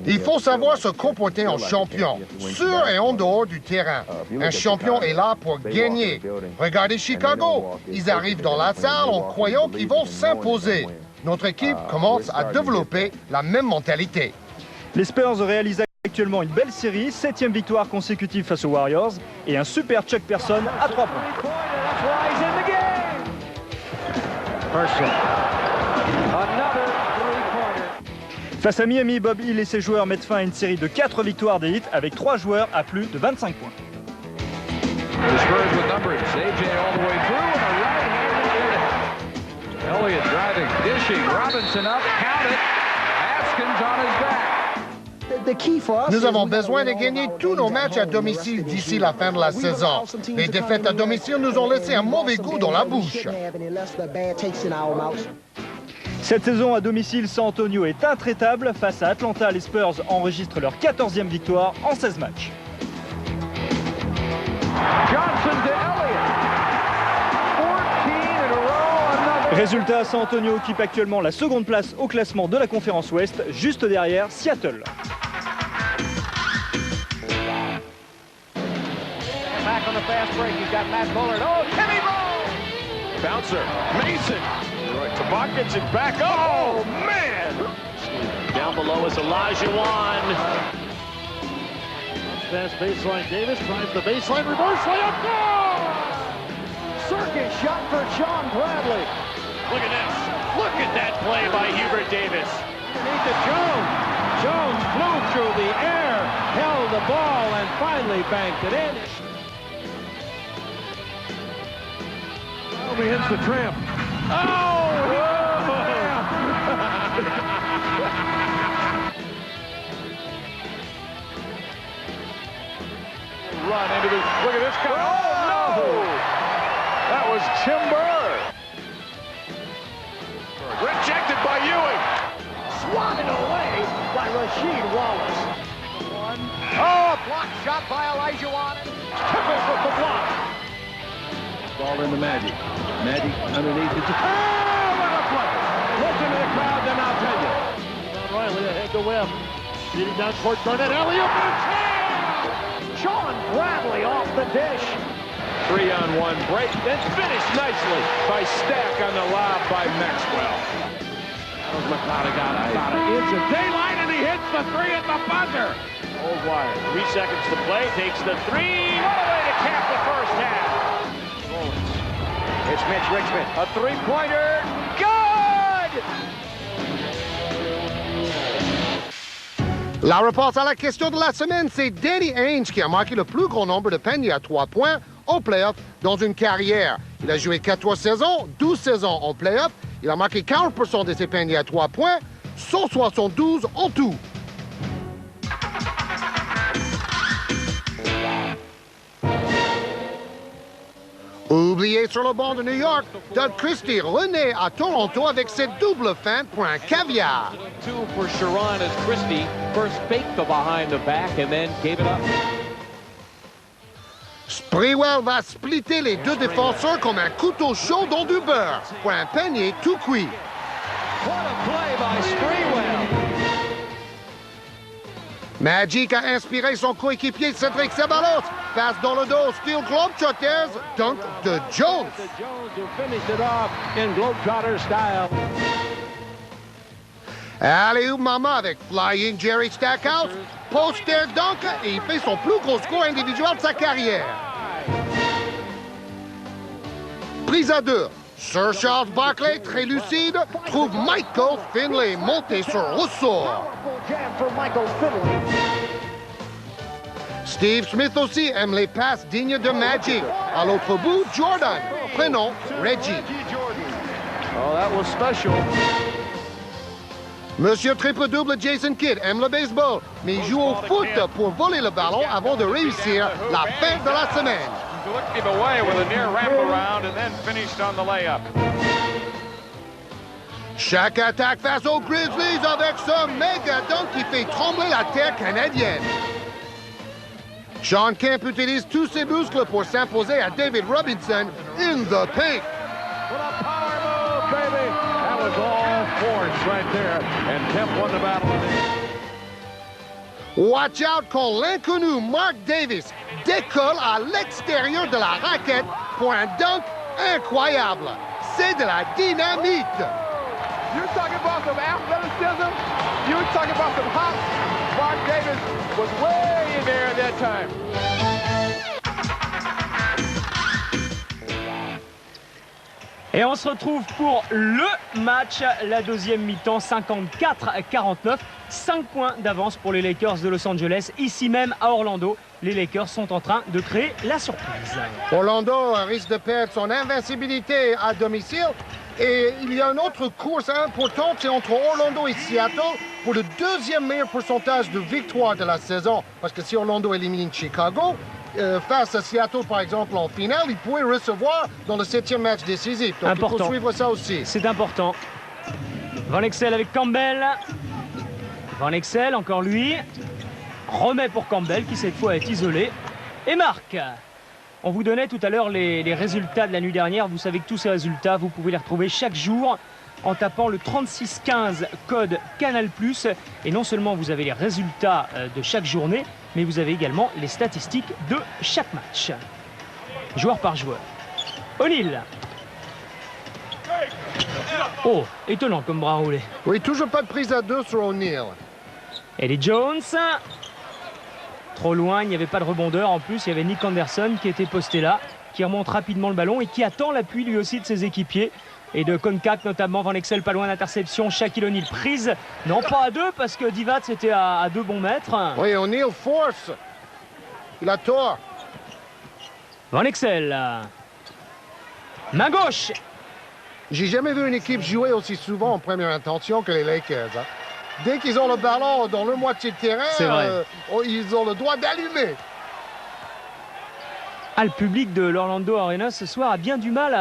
Il faut savoir se comporter en champion, sur et en dehors du terrain. Un champion est là pour gagner. Regardez Chicago, ils arrivent dans la salle en croyant qu'ils vont s'imposer. Notre équipe commence à développer la même mentalité. Les Spurs réalisent actuellement une belle série, 7e victoire consécutive face aux Warriors et un super Chuck Person à 3 points. Face à Miami, Bob Hill et ses joueurs mettent fin à une série de 4 victoires des Heat avec 3 joueurs à plus de 25 points. Nous avons besoin de gagner tous nos matchs à domicile d'ici la fin de la saison. Les défaites à domicile nous ont laissé un mauvais goût dans la bouche. Cette saison à domicile, San Antonio est intraitable. Face à Atlanta, les Spurs enregistrent leur 14e victoire en 16 matchs. Johnson to Elliott. 14 in a row. Résultat, San Antonio occupe actuellement la seconde place au classement de la conférence Ouest, juste derrière Seattle. Back on the fast break, you've got Matt Bullard. Oh, Timmy Ball! Bouncer, Mason. Tabak gets it back up. Oh, man! Down below is Olajuwon. Fast baseline, Davis drives the baseline, reverse layup, goal! Circus shot for Sean Bradley. Look at this. Look at that play by Hubert Davis. Underneath to Jones. Jones flew through the air, held the ball, and finally banked it in. He hits the tramp. Oh! Run into the. Look at this guy. Oh, no! That was Timber. Rejected by Ewing. Swatted away by Rasheed Wallace. One. Oh, a block shot by Olajuwon. Tipples with the block. Ball in the Magic. Magic underneath it. Oh, what a play! Listen to the crowd, then I'll tell you. Riley ahead to Webb. Beating down toward Garnett. Alley-oop and a jam! Sean Bradley off the dish. 3-on-1 break, then finished nicely by Stack on the lob by Maxwell. McCloud got about an inch of daylight, and he hits the three at the buzzer. Old wire. 3 seconds to play. Takes the three. What a way to cap the first half. It's Mitch Richmond. A three-pointer. Good! La réponse à la question de la semaine, c'est Danny Ainge qui a marqué le plus grand nombre de paniers à 3 points au playoff dans une carrière. Il a joué 14 saisons, 12 saisons en playoff. Il a marqué 40% de ses paniers à 3 points, 172 en tout. Oublié sur le banc de New York, Doug Christie renaît à Toronto avec cette double feinte pour un caviar. 2 for Sharon as Christie first faked the behind the back and then gave it up. Sprewell va splitter les deux défenseurs comme un couteau chaud dans du beurre pour un panier tout cuit. What a play by Sprewell. Magic a inspiré son coéquipier Cédric Ceballos. Passe dans le dos, Steel Globetrotters, dunk de Jones. Jones who finished it off in Globetrotter style. Allez-oop Mama avec Flying Jerry Stackhouse. Poster dunk et il fait son plus gros score individuel de sa carrière. Prise à 2. Sir Charles Barkley, très lucide, trouve Michael Finley monté sur ressort. Steve Smith aussi aime les passes dignes de Magic. À l'autre bout, Jordan. Prénom, Reggie. Oh, that was special. Monsieur triple-double Jason Kidd aime le baseball, mais il joue au foot pour voler le ballon avant de réussir la fête de la semaine. Looked him away with a near wraparound and then finished on the layup. Chaque attaque face aux Grizzlies avec ce méga dunk qui fait trembler la terre canadienne. Sean Kemp utilise tous ses muscles pour s'imposer à David Robinson in the paint. What a power move, baby! That was all force right there, and Kemp won the battle in the end. Watch out quand l'inconnu Mark Davis décolle à l'extérieur de la raquette pour un dunk incroyable. C'est de la dynamite. You're talking about some athleticism. You're talking about some hot. Mark Davis was way in there at that time. Et on se retrouve pour le match, la deuxième mi-temps, 54-49. 5 points d'avance pour les Lakers de Los Angeles. Ici même à Orlando, les Lakers sont en train de créer la surprise. Orlando risque de perdre son invincibilité à domicile. Et il y a une autre course importante, c'est entre Orlando et Seattle pour le deuxième meilleur pourcentage de victoire de la saison. Parce que si Orlando élimine Chicago, face à Seattle, par exemple, en finale, il pourrait recevoir dans le 7e match décisif. Donc important. Il faut suivre ça aussi. C'est important. Van Exel avec Campbell. Van Exel, encore lui. Remet pour Campbell qui cette fois est isolé. Et marque. On vous donnait tout à l'heure les résultats de la nuit dernière. Vous savez que tous ces résultats, vous pouvez les retrouver chaque jour en tapant le 3615 code Canal+. Et non seulement vous avez les résultats de chaque journée, mais vous avez également les statistiques de chaque match. Joueur par joueur. O'Neal. Oh, étonnant comme bras roulé. Oui, toujours pas de prise à deux sur O'Neal. Eddie Jones. Trop loin, il n'y avait pas de rebondeur. En plus, il y avait Nick Anderson qui était posté là, qui remonte rapidement le ballon et qui attend l'appui lui aussi de ses équipiers. Et de Konkak notamment, Van Exel pas loin d'interception, Shaquille O'Neal prise. Non, pas à deux parce que Divac était à 2 bons mètres. Oui, O'Neal force. Il a tort. Van Exel. Main gauche. J'ai jamais vu une équipe jouer aussi souvent en première intention que les Lakers. Hein. Dès qu'ils ont le ballon dans leur moitié de terrain, ils ont le droit d'allumer. Ah, le public de l'Orlando Arena ce soir a bien du mal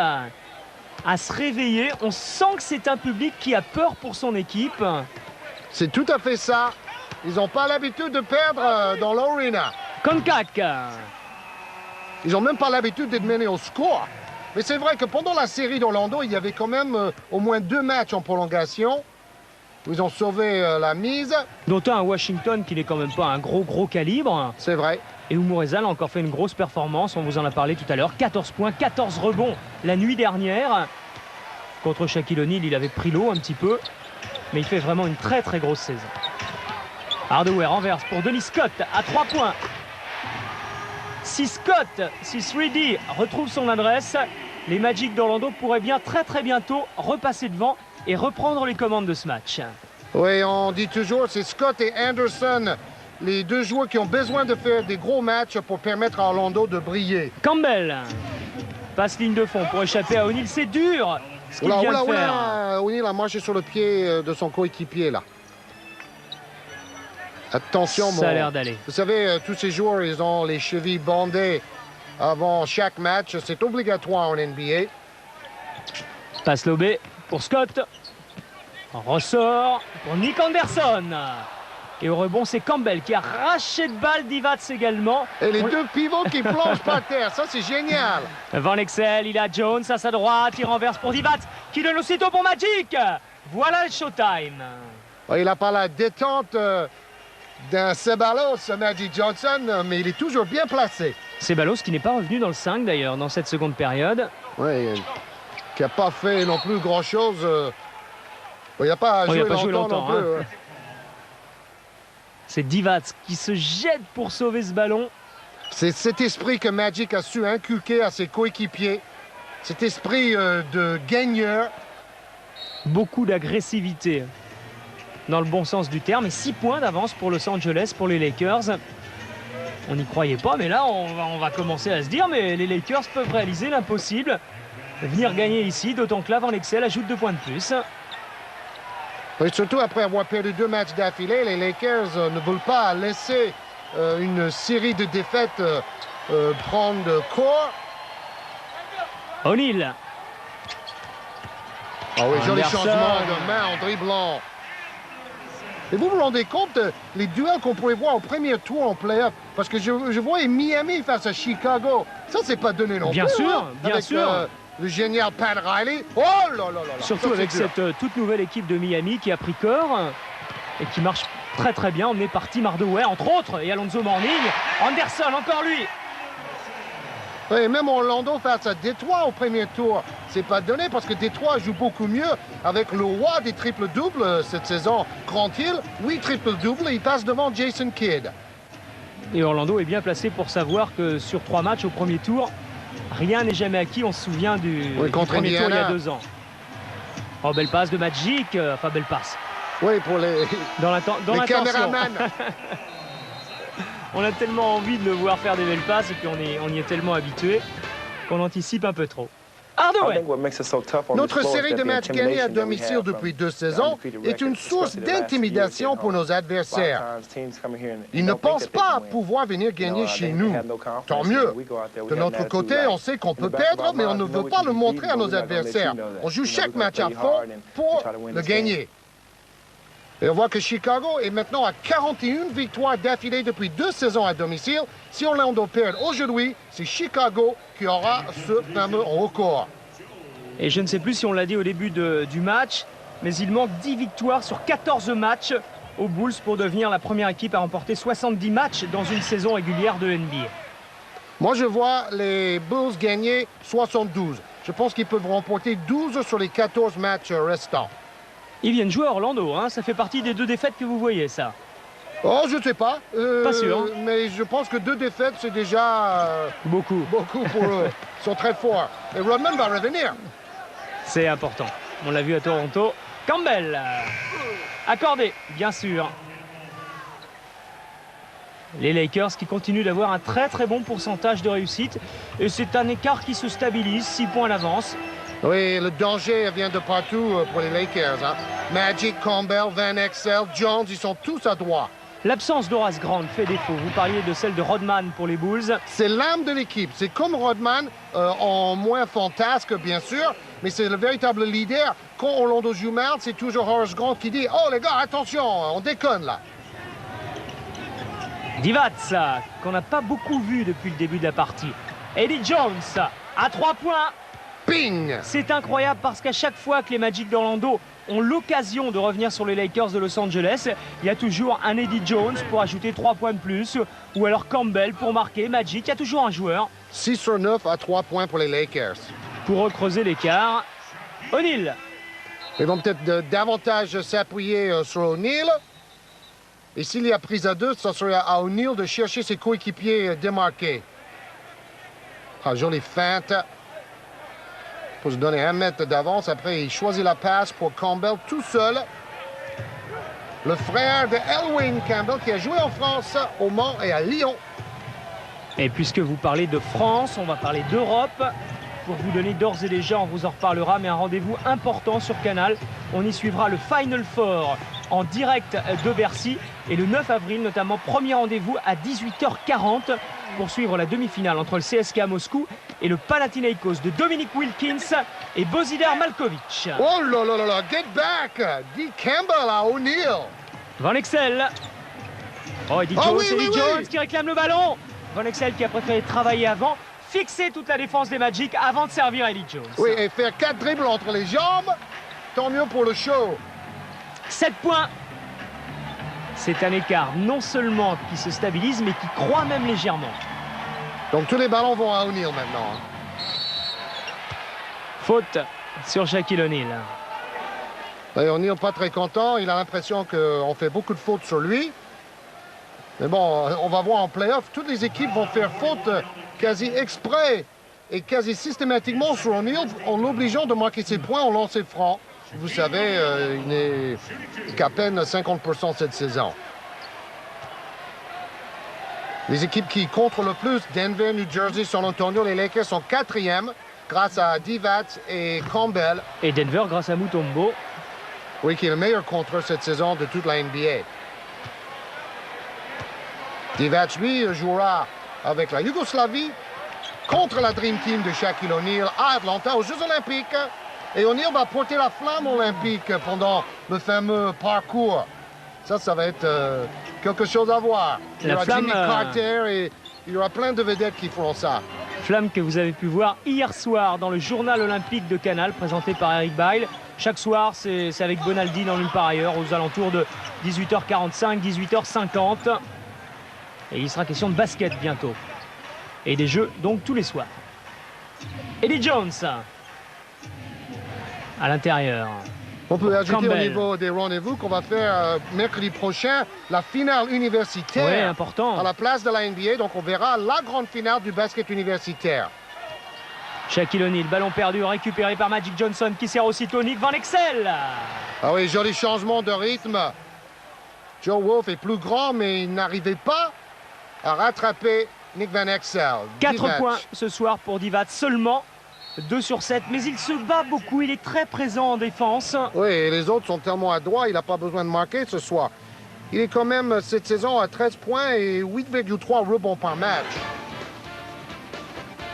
à se réveiller. On sent que c'est un public qui a peur pour son équipe. C'est tout à fait ça. Ils n'ont pas l'habitude de perdre dans l'Arena. Konkak. Ils n'ont même pas l'habitude d'être menés au score. Mais c'est vrai que pendant la série d'Orlando, il y avait quand même au moins 2 matchs en prolongation où ils ont sauvé la mise. Dont un à Washington qui n'est quand même pas un gros calibre. C'est vrai. Et où Morezal a encore fait une grosse performance, on vous en a parlé tout à l'heure. 14 points, 14 rebonds la nuit dernière. Contre Shaquille O'Neal, il avait pris l'eau un petit peu. Mais il fait vraiment une très grosse saison. Hardaway renverse pour Denis Scott à 3 points. Si Scott, si 3D retrouve son adresse, les Magic d'Orlando pourraient bien très bientôt repasser devant et reprendre les commandes de ce match. Oui, on dit toujours, c'est Scott et Anderson, les deux joueurs qui ont besoin de faire des gros matchs pour permettre à Orlando de briller. Campbell passe ligne de fond pour échapper à O'Neal. C'est dur ce qu'il vient de faire. O'Neal a marché sur le pied de son coéquipier là. Attention, ça a l'air d'aller. Vous savez, tous ces joueurs, ils ont les chevilles bandées avant chaque match. C'est obligatoire en NBA. Passe lobé pour Scott. Ressort pour Nick Anderson. Et au rebond, c'est Campbell qui a arraché de balle Divac également. Et les deux pivots qui plongent par terre, ça c'est génial. Van Exel, il a Jones à sa droite, il renverse pour Divac qui donne aussitôt pour Magic. Voilà le showtime. Il n'a pas la détente d'un Ceballos, Magic Johnson, mais il est toujours bien placé. Ceballos qui n'est pas revenu dans le 5 d'ailleurs, dans cette seconde période. Oui, qui n'a pas fait non plus grand-chose. Il n'a pas joué longtemps non plus. Hein. C'est Divac qui se jette pour sauver ce ballon. C'est cet esprit que Magic a su inculquer à ses coéquipiers. Cet esprit de gagneur. Beaucoup d'agressivité dans le bon sens du terme. Et 6 points d'avance pour Los Angeles, pour les Lakers. On n'y croyait pas, mais là, on va commencer à se dire, mais les Lakers peuvent réaliser l'impossible. Venir gagner ici, d'autant que là, Van Exel ajoute 2 points de plus. Et surtout après avoir perdu 2 matchs d'affilée, les Lakers ne veulent pas laisser une série de défaites prendre corps. O'Neal. Ah oui, joli changement de main en dribblant. Et vous vous rendez compte les duels qu'on pourrait voir au premier tour en play-off? Parce que je voyais Miami face à Chicago. Ça, c'est pas donné non plus. Bien sûr, hein, bien avec, sûr. Le génial Pat Riley. Oh là là là là. Surtout avec cette toute nouvelle équipe de Miami qui a pris corps et qui marche très bien. On est parti Hardaway, entre autres, et Alonzo Mourning. Anderson, encore lui. Oui, même Orlando face à Détroit au premier tour, c'est pas donné parce que Détroit joue beaucoup mieux avec le roi des triples-doubles cette saison, Grant Hill. 8 triples-doubles, il passe devant Jason Kidd. Et Orlando est bien placé pour savoir que sur 3 matchs au premier tour, rien n'est jamais acquis. On se souvient du premier tour il y a 2 ans. Oh, belle passe de Magic, enfin belle passe. Oui, pour les caméramans. On a tellement envie de le voir faire des belles passes et puis on y est tellement habitué qu'on anticipe un peu trop. Hardaway. Notre série de matchs gagnés à domicile depuis 2 saisons est une source d'intimidation pour nos adversaires. Ils ne pensent pas pouvoir venir gagner chez nous. Tant mieux. De notre côté, on sait qu'on peut perdre, mais on ne veut pas le montrer à nos adversaires. On joue chaque match à fond pour le gagner. Et on voit que Chicago est maintenant à 41 victoires d'affilée depuis 2 saisons à domicile. Si Orlando perd aujourd'hui, c'est Chicago qui aura ce fameux record. Et je ne sais plus si on l'a dit au début du match, mais il manque 10 victoires sur 14 matchs aux Bulls pour devenir la première équipe à remporter 70 matchs dans une saison régulière de NBA. Moi, je vois les Bulls gagner 72. Je pense qu'ils peuvent remporter 12 sur les 14 matchs restants. Ils viennent jouer à Orlando, hein. Ça fait partie des 2 défaites que vous voyez, ça. Oh, je ne sais pas. Pas sûr. Hein. Mais je pense que 2 défaites, c'est déjà... beaucoup pour eux. Ils sont très forts. Et Rodman va revenir. C'est important. On l'a vu à Toronto. Campbell, accordé, bien sûr. Les Lakers qui continuent d'avoir un très bon pourcentage de réussite. Et c'est un écart qui se stabilise, 6 points d'avance. Oui, le danger vient de partout pour les Lakers. Hein. Magic, Campbell, Van Exel, Jones, ils sont tous à droite. L'absence d'Horace Grant fait défaut. Vous parliez de celle de Rodman pour les Bulls. C'est l'âme de l'équipe. C'est comme Rodman, en moins fantasque, bien sûr, mais c'est le véritable leader. Quand Orlando joue mal, c'est toujours Horace Grant qui dit « Oh les gars, attention, on déconne là ». Divac, qu'on n'a pas beaucoup vu depuis le début de la partie. Eddie Jones, à 3 points. Ping! C'est incroyable parce qu'à chaque fois que les Magic d'Orlando ont l'occasion de revenir sur les Lakers de Los Angeles, il y a toujours un Eddie Jones pour ajouter 3 points de plus, ou alors Campbell pour marquer. Magic, il y a toujours un joueur. 6 sur 9 à 3 points pour les Lakers. Pour recreuser l'écart, O'Neal. Ils vont peut-être davantage s'appuyer sur O'Neal. Et s'il y a prise à 2, ça serait à O'Neal de chercher ses coéquipiers démarqués. Ah, jolie feinte. Pour se donner 1 mètre d'avance. Après, il choisit la passe pour Campbell tout seul. Le frère de Elwyn Campbell qui a joué en France, au Mans et à Lyon. Et puisque vous parlez de France, on va parler d'Europe. Pour vous donner d'ores et déjà, on vous en reparlera, mais un rendez-vous important sur Canal. On y suivra le Final Four en direct de Bercy. Et le 9 avril, notamment, premier rendez-vous à 18h40 pour suivre la demi-finale entre le CSKA Moscou et le Panathinaikos de Dominique Wilkins et Bozidar Malkovich. Oh là là là là, get back! Dit Campbell à O'Neal. Van Exel. Oh, Eddie Jones, Jones qui réclame le ballon. Van Exel qui a préféré travailler avant, fixer toute la défense des Magic avant de servir Eddie Jones. Oui, et faire 4 dribbles entre les jambes, tant mieux pour le show. 7 points. C'est un écart non seulement qui se stabilise, mais qui croît même légèrement. Donc tous les ballons vont à O'Neal maintenant. Hein. Faute sur Shaquille O'Neal. Et O'Neal pas très content, il a l'impression qu'on fait beaucoup de fautes sur lui. Mais bon, on va voir en play-off, toutes les équipes vont faire faute quasi exprès et quasi systématiquement sur O'Neal en l'obligeant de marquer ses points en lancer franc. Vous savez, il n'est qu'à peine 50% cette saison. Les équipes qui comptent le plus, Denver, New Jersey, San Antonio, les Lakers sont 4e grâce à Divac et Campbell. Et Denver grâce à Mutombo. Oui, qui est le meilleur contreur cette saison de toute la NBA. Divac, lui, jouera avec la Yougoslavie contre la Dream Team de Shaquille O'Neal à Atlanta aux Jeux Olympiques. Et O'Neal va porter la flamme olympique pendant le fameux parcours. Ça va être quelque chose à voir. Il y aura Jimmy Carter et il y aura plein de vedettes qui feront ça. Flamme que vous avez pu voir hier soir dans le journal olympique de Canal, présenté par Eric Bail. Chaque soir, c'est avec Bonaldi dans nulle part ailleurs, aux alentours de 18h45, 18h50. Et il sera question de basket bientôt. Et des jeux, donc, tous les soirs. Eddie Jones, à l'intérieur. On peut ajouter au niveau des rendez-vous qu'on va faire mercredi prochain, la finale universitaire. Oui, important. À la place de la NBA, donc on verra la grande finale du basket universitaire. Shaquille O'Neal, ballon perdu, récupéré par Magic Johnson, qui sert aussitôt Nick Van Exel. Ah oui, joli changement de rythme. Joe Wolf est plus grand, mais il n'arrivait pas à rattraper Nick Van Exel. 4 points ce soir pour Divac seulement. 2 sur 7, mais il se bat beaucoup, il est très présent en défense. Oui, et les autres sont tellement adroits, il n'a pas besoin de marquer ce soir. Il est quand même, cette saison, à 13 points et 8,3 rebonds par match.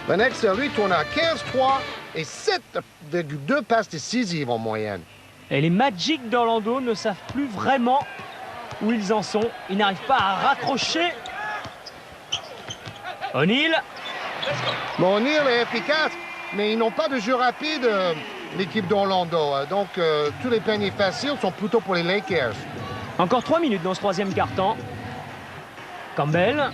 Van Exel, lui, tourne à 15-3 et 7,2 passes décisives en moyenne. Et les Magic d'Orlando ne savent plus vraiment où ils en sont. Ils n'arrivent pas à raccrocher. O'Neal. Bon, O'Neal est efficace, mais ils n'ont pas de jeu rapide, l'équipe d'Orlando. Donc, tous les paniers faciles sont plutôt pour les Lakers. Encore 3 minutes dans ce troisième quart-temps. Campbell.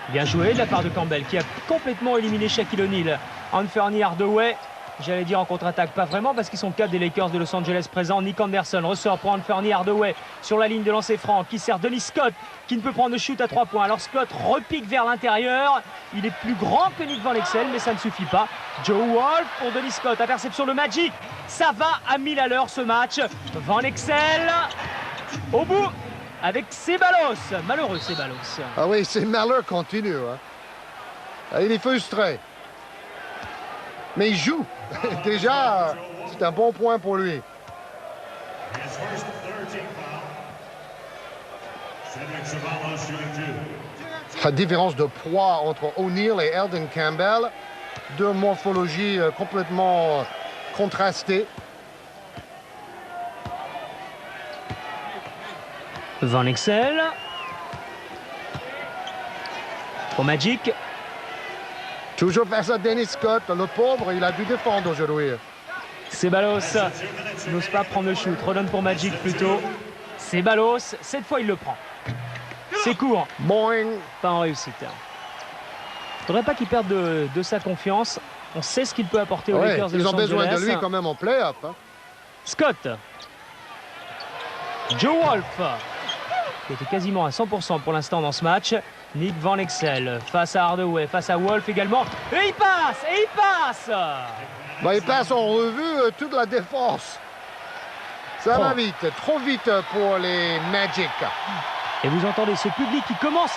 Bien joué de la part de Campbell qui a complètement éliminé Shaquille O'Neal. Anthony Hardaway, j'allais dire en contre-attaque, pas vraiment parce qu'ils sont 4 des Lakers de Los Angeles présents. Nick Anderson ressort pour Anthony Hardaway sur la ligne de lancer franc qui sert Dennis Scott qui ne peut prendre de shoot à 3 points. Alors Scott repique vers l'intérieur. Il est plus grand que Nick Van Exel mais ça ne suffit pas. Joe Wolf pour Dennis Scott. Interception de Magic. Ça va à 1000 à l'heure ce match. Van Exel au bout avec Ceballos. Malheureux Ceballos. Ah oui, c'est malheur continu. Hein. Il est frustré. Mais il joue. Déjà, c'est un bon point pour lui. La différence de poids entre O'Neal et Eldon Campbell, deux morphologies complètement contrastées. Van Exel. Pour Magic. Toujours face à Dennis Scott, le pauvre, il a dû défendre aujourd'hui. Ceballos n'ose pas prendre le shoot, redonne pour Magic plutôt. Ceballos, cette fois il le prend. C'est court. Boing. Pas en réussite. Il ne faudrait pas qu'il perde de sa confiance. On sait ce qu'il peut apporter aux Lakers de Los Angeles. Ils ont besoin de lui quand même en play-off. Hein. Scott. Joe Wolf, qui était quasiment à 100% pour l'instant dans ce match. Nick Van Exel face à Hardaway, face à Wolf également. Et il passe. Il passe en revue toute la défense. Ça va vite, trop vite pour les Magic. Et vous entendez ce public qui commence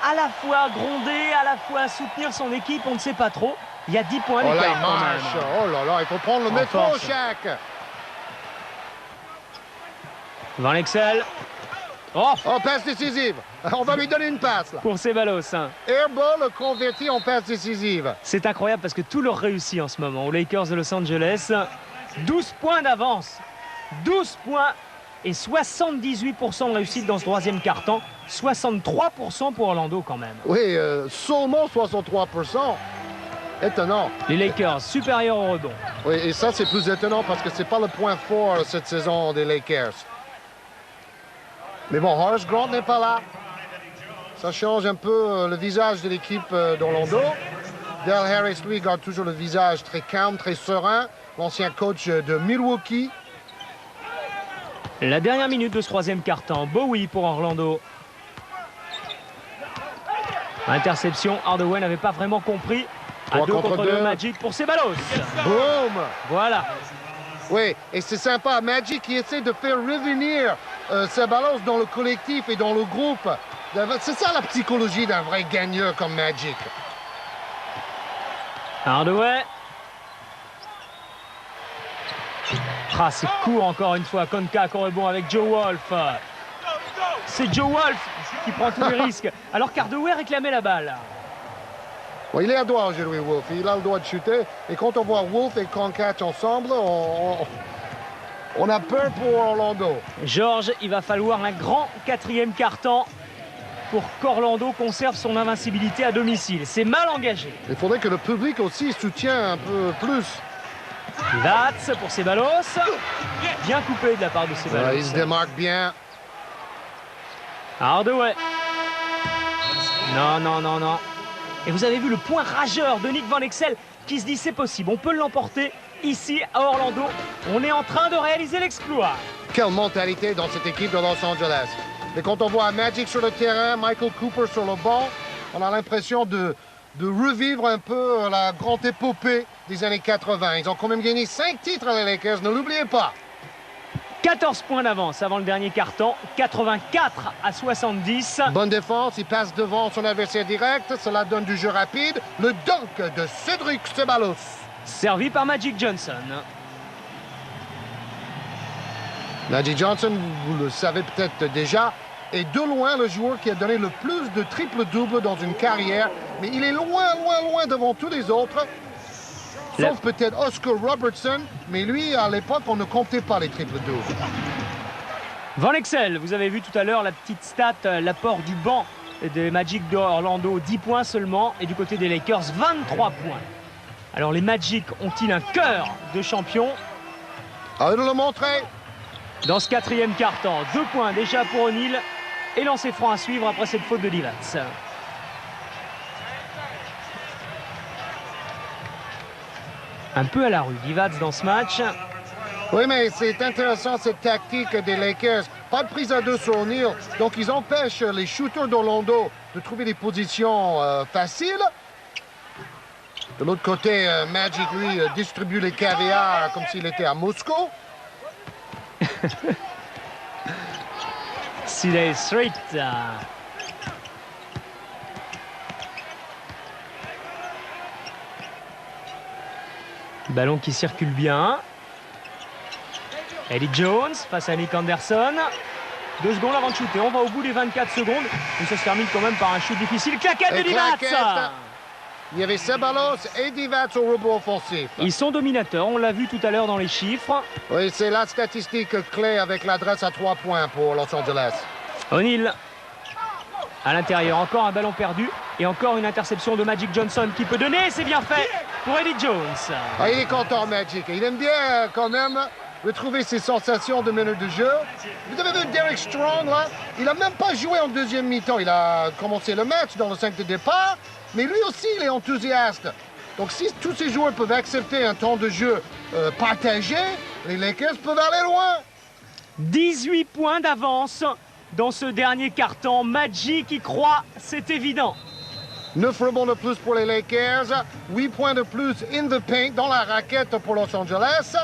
à la fois à gronder, à la fois à soutenir son équipe, on ne sait pas trop. Il y a 10 points d'écart. Oh là, il marche. Oh là là, il faut prendre le métro, Shaq. Van Exel. Oh, passe décisive. On va lui donner une passe. Là. Pour Ceballos. Airball converti en passe décisive. C'est incroyable parce que tout leur réussit en ce moment aux Lakers de Los Angeles. 12 points d'avance. 12 points et 78% de réussite dans ce troisième quart-temps. 63% pour Orlando quand même. Oui, seulement 63%. Étonnant. Les Lakers supérieurs au rebond. Oui, et ça c'est plus étonnant parce que c'est pas le point fort cette saison des Lakers. Mais bon, Horace Grant n'est pas là. Ça change un peu le visage de l'équipe d'Orlando. Del Harris, lui, garde toujours le visage très calme, très serein. L'ancien coach de Milwaukee. La dernière minute de ce troisième quart-temps. Bowie pour Orlando. Interception. Hardaway n'avait pas vraiment compris. À 2 contre 2. Magic pour Ceballos. Boom! Voilà. Oui, et c'est sympa. Magic qui essaie de faire revenir Ceballos dans le collectif et dans le groupe. C'est ça la psychologie d'un vrai gagneur comme Magic. Hardaway. Ah, c'est court encore une fois. Konka au rebond avec Joe Wolf. C'est Joe Wolf qui prend tous les risques. Alors qu'Hardaway réclamait la balle. Bon, il est à droit aujourd'hui, Wolf. Il a le droit de shooter. Et quand on voit Wolf et Konka ensemble, on a peur pour Orlando. Georges, il va falloir un grand quatrième quart-temps pour qu'Orlando conserve son invincibilité à domicile. C'est mal engagé. Il faudrait que le public aussi soutienne un peu plus. Vats pour Ceballos. Bien coupé de la part de Ceballos. Il se démarque bien. Hardaway. Non. Et vous avez vu le point rageur de Nick Van Exel qui se dit c'est possible, on peut l'emporter ici à Orlando. On est en train de réaliser l'exploit. Quelle mentalité dans cette équipe de Los Angeles. Et quand on voit Magic sur le terrain, Michael Cooper sur le banc, on a l'impression de revivre un peu la grande épopée des années 80. Ils ont quand même gagné 5 titres les Lakers, ne l'oubliez pas. 14 points d'avance avant le dernier quart-temps, 84 à 70. Bonne défense, il passe devant son adversaire direct, cela donne du jeu rapide. Le dunk de Cédric Ceballos. Servi par Magic Johnson. Magic Johnson, vous le savez peut-être déjà, est de loin le joueur qui a donné le plus de triple-double dans une carrière. Mais il est loin, loin, loin devant tous les autres. Sauf peut-être Oscar Robertson, mais lui, à l'époque, on ne comptait pas les triples-doubles. Van Exel, vous avez vu tout à l'heure la petite stat, l'apport du banc des Magic d'Orlando, 10 points seulement. Et du côté des Lakers, 23 points. Alors les Magic ont-ils un cœur de champion? À eux de le montrer. Dans ce quatrième quart-temps, 2 points déjà pour O'Neal. Et lancer franc à suivre après cette faute de Divac. Un peu à la rue, Divac dans ce match. Oui, mais c'est intéressant cette tactique des Lakers. Pas de prise à deux sur O'Neal, donc ils empêchent les shooters d'Orlando de trouver des positions faciles. De l'autre côté, Magic, lui, distribue les caviars comme s'il était à Moscou. Sidney Street. Ballon qui circule bien. Eddie Jones face à Nick Anderson. 2 secondes avant de shooter. On va au bout des 24 secondes. Et ça se termine quand même par un shoot difficile. Claquette de Divac. Il y avait Ceballos et Divac au rebond offensif. Ils sont dominateurs. On l'a vu tout à l'heure dans les chiffres. Oui, c'est la statistique clé avec l'adresse à 3 points pour Los Angeles. O'Neal à l'intérieur. Encore un ballon perdu. Et encore une interception de Magic Johnson qui peut donner. C'est bien fait pour Eddie Jones. Ah, il est content, Magic. Il aime bien quand même retrouver ses sensations de meneur de jeu. Vous avez vu Derek Strong, là? Il n'a même pas joué en deuxième mi-temps. Il a commencé le match dans le 5 de départ. Mais lui aussi, il est enthousiaste. Donc si tous ces joueurs peuvent accepter un temps de jeu partagé, les Lakers peuvent aller loin. 18 points d'avance dans ce dernier quart-temps. Magic y croit, c'est évident. 9 rebonds de plus pour les Lakers. 8 points de plus in the paint dans la raquette pour Los Angeles.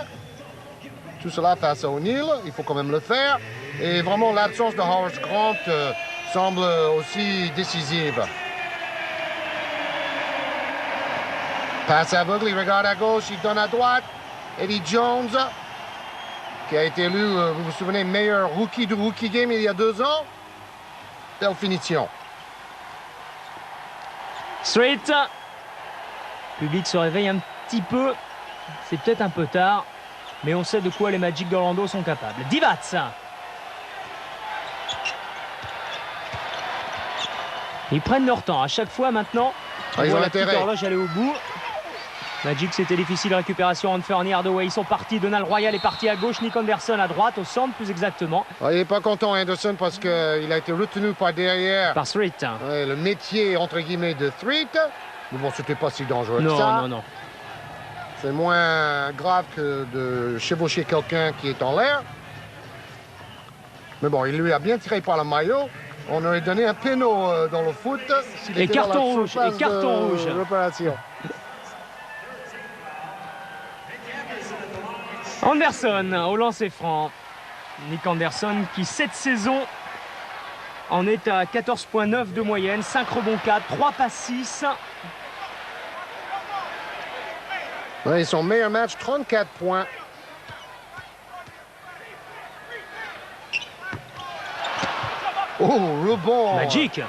Tout cela face à O'Neal, il faut quand même le faire. Et vraiment, l'absence de Horace Grant semble aussi décisive. Passe aveugle, il regarde à gauche, il donne à droite. Eddie Jones, qui a été élu, vous vous souvenez, meilleur rookie du Rookie Game il y a 2 ans. Belle finition. Street. Le public se réveille un petit peu. C'est peut-être un peu tard. Mais on sait de quoi les Magic d'Orlando sont capables. Divac. Ils prennent leur temps. À chaque fois maintenant, on voit la petite horloge aller au bout. Magic, c'était difficile. Récupération entre Fernie Hardaway. Ils sont partis. Donald Royal est parti à gauche. Nick Anderson à droite, au centre plus exactement. Il n'est pas content, Anderson, parce qu'il a été retenu par derrière. Par Street. Ouais, le métier, entre guillemets, de Street. Mais bon, c'était pas si dangereux que ça. Non, non, non. C'est moins grave que de chevaucher quelqu'un qui est en l'air. Mais bon, il lui a bien tiré par le maillot. On aurait donné un péno dans le foot. Et carton rouge. Et carton rouge. Réparation. Anderson au lancer franc. Nick Anderson qui cette saison en est à 14,9 de moyenne, 5 rebonds 4, 3 passes 6. Ouais, son meilleur match, 34 points. Oh, rebond. Magic.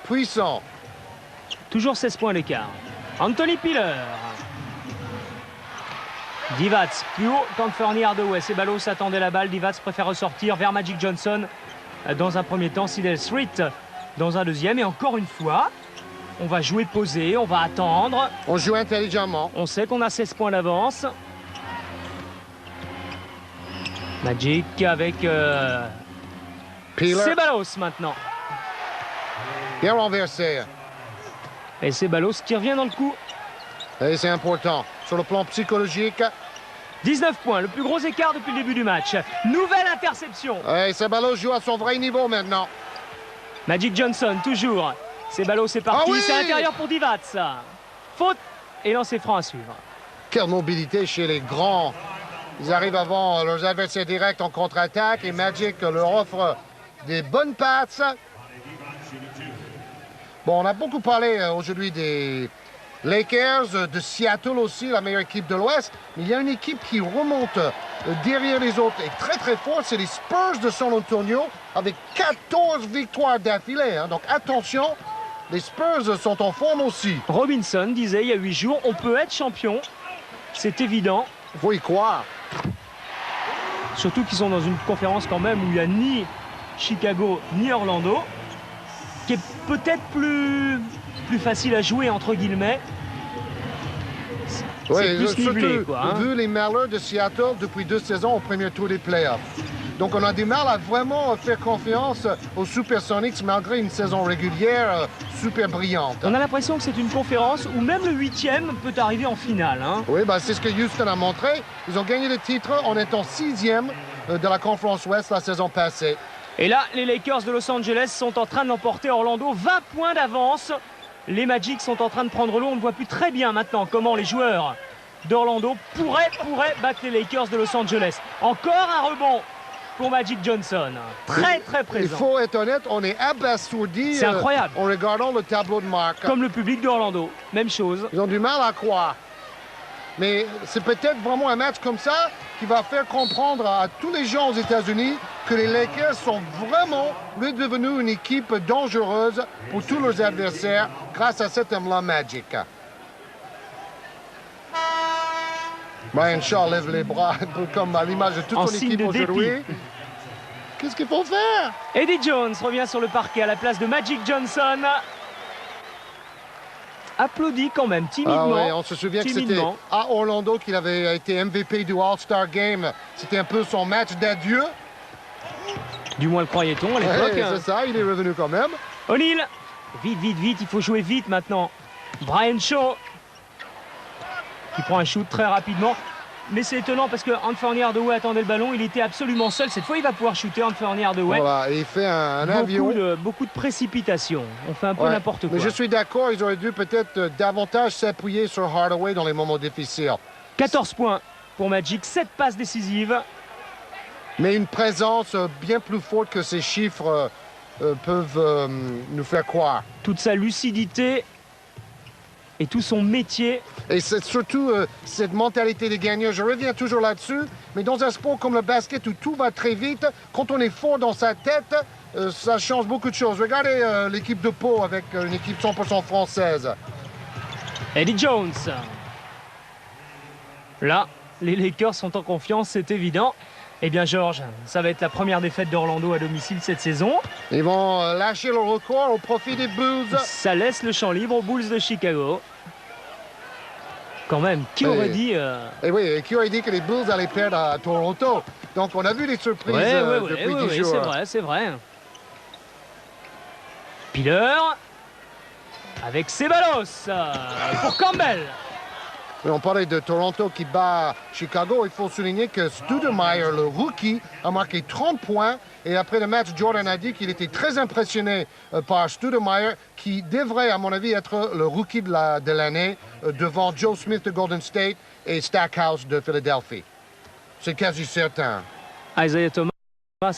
Puissant. Toujours 16 points d'écart. Anthony Piller. Divac, plus haut qu'Anthony Hardaway. Ceballos s'attendait la balle. Divac préfère ressortir vers Magic Johnson dans un premier temps. Sidney Street dans un deuxième. Et encore une fois, on va jouer posé, on va attendre. On joue intelligemment. On sait qu'on a 16 points d'avance. Magic avec Ceballos maintenant. Bien renversé. Et Ceballos qui revient dans le coup. Et c'est important. Sur le plan psychologique. 19 points, le plus gros écart depuis le début du match. Nouvelle interception. Et Ceballos joue à son vrai niveau maintenant. Magic Johnson, toujours. Ceballos c'est parti, oui, c'est à l'intérieur pour Divac. Faute et lancer franc à suivre. Quelle mobilité chez les grands Ils arrivent avant leurs adversaires directs en contre-attaque et Magic leur offre des bonnes passes. Bon, on a beaucoup parlé aujourd'hui des Lakers, de Seattle aussi, la meilleure équipe de l'Ouest. Mais il y a une équipe qui remonte derrière les autres et très très fort, c'est les Spurs de San Antonio avec 14 victoires d'affilée. Hein. Donc attention, les Spurs sont en forme aussi. Robinson disait il y a 8 jours, on peut être champion, c'est évident. Il faut y croire. Surtout qu'ils sont dans une conférence quand même où il n'y a ni Chicago ni Orlando, qui est peut-être plus facile à jouer entre guillemets. Oui, C'est plus nivelé, surtout quoi, hein. vu les Mariners de Seattle depuis 2 saisons au premier tour des playoffs. Donc on a du mal à vraiment faire confiance aux Supersonics malgré une saison régulière super brillante. On a l'impression que c'est une conférence où même le 8e peut arriver en finale. Hein. Oui, bah, c'est ce que Houston a montré. Ils ont gagné le titre en étant 6e de la conférence Ouest la saison passée. Et là, les Lakers de Los Angeles sont en train de l'emporter Orlando. 20 points d'avance. Les Magic sont en train de prendre l'eau. On ne voit plus très bien maintenant comment les joueurs d'Orlando pourraient battre les Lakers de Los Angeles. Encore un rebond pour Magic Johnson. Très Il présent. faut être honnête, on est abasourdi C'est incroyable. en regardant le tableau de marque. Comme le public d'Orlando. Même chose. Ils ont du mal à croire. Mais c'est peut-être vraiment un match comme ça qui va faire comprendre à tous les gens aux États-Unis que les Lakers sont vraiment redevenus une équipe dangereuse pour tous leurs adversaires grâce à cet homme-là Magic. Brian Shaw lève les bras un peu comme à l'image de toute En son signe équipe de aujourd'hui. dépit. Qu'est-ce qu'il faut faire? Eddie Jones revient sur le parquet à la place de Magic Johnson. Applaudi quand même, timidement. Ah ouais, on se souvient que c'était timidement. à Orlando qu'il avait été MVP du All-Star Game. C'était un peu son match d'adieu. Du moins le croyait-on à l'époque. Ouais, c'est ça, il est revenu quand même. O'Neal, vite, il faut jouer vite maintenant. Brian Shaw, qui prend un shoot très rapidement. Mais c'est étonnant parce que Anthony Hardaway attendait le ballon, il était absolument seul. Cette fois, il va pouvoir shooter Anthony Hardaway. Voilà, et il fait un avion. Beaucoup de précipitation. On fait un peu Ouais, n'importe quoi. Mais je suis d'accord, ils auraient dû peut-être davantage s'appuyer sur Hardaway dans les moments difficiles. 14 points pour Magic, 7 passes décisives. Mais une présence bien plus forte que ces chiffres peuvent nous faire croire. Toute sa lucidité et tout son métier. Et c'est surtout cette mentalité de gagneur. Je reviens toujours là-dessus, mais dans un sport comme le basket où tout va très vite, quand on est fort dans sa tête, ça change beaucoup de choses. Regardez l'équipe de Pau avec une équipe 100% française. Eddie Jones. Là, les Lakers sont en confiance, c'est évident. Eh bien, Georges, ça va être la première défaite d'Orlando à domicile cette saison. Ils vont lâcher le record au profit des Bulls. Ça laisse le champ libre aux Bulls de Chicago. Quand même, qui aurait dit... Et oui, et qui aurait dit que les Bulls allaient perdre à Toronto? Donc, on a vu les surprises depuis 10 jours. C'est vrai. Piller avec Ceballos pour Campbell. Mais on parlait de Toronto qui bat Chicago. Il faut souligner que Stoudemire, le rookie, a marqué 30 points. Et après le match, Jordan a dit qu'il était très impressionné par Stoudemire, qui devrait, à mon avis, être le rookie de l'année devant Joe Smith de Golden State et Stackhouse de Philadelphie. C'est quasi certain. Isaiah Thomas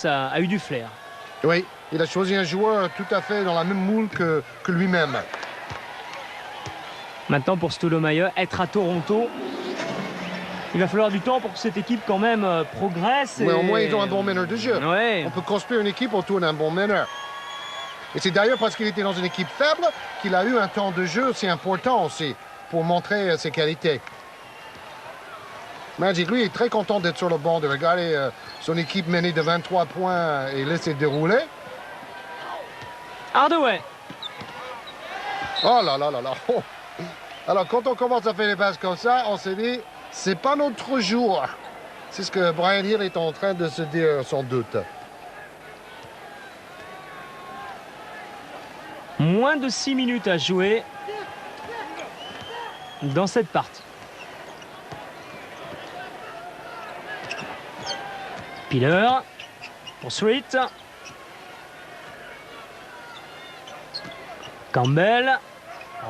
a eu du flair. Oui, il a choisi un joueur tout à fait dans la même moule que lui-même. Maintenant, pour Stoudemire, être à Toronto, il va falloir du temps pour que cette équipe quand même progresse. Mais au moins, ils ont un bon meneur de jeu. Ouais. On peut construire une équipe autour d'un bon meneur. Et c'est d'ailleurs parce qu'il était dans une équipe faible qu'il a eu un temps de jeu aussi important aussi pour montrer ses qualités. Magic, lui, est très content d'être sur le banc, de regarder son équipe menée de 23 points et laisser dérouler. Hardaway. Oh là là là là. Oh. Alors, quand on commence à faire des passes comme ça, on s'est dit, c'est pas notre jour. C'est ce que Brian Hill est en train de se dire, sans doute. Moins de 6 minutes à jouer dans cette partie. Piller pour Street. Campbell.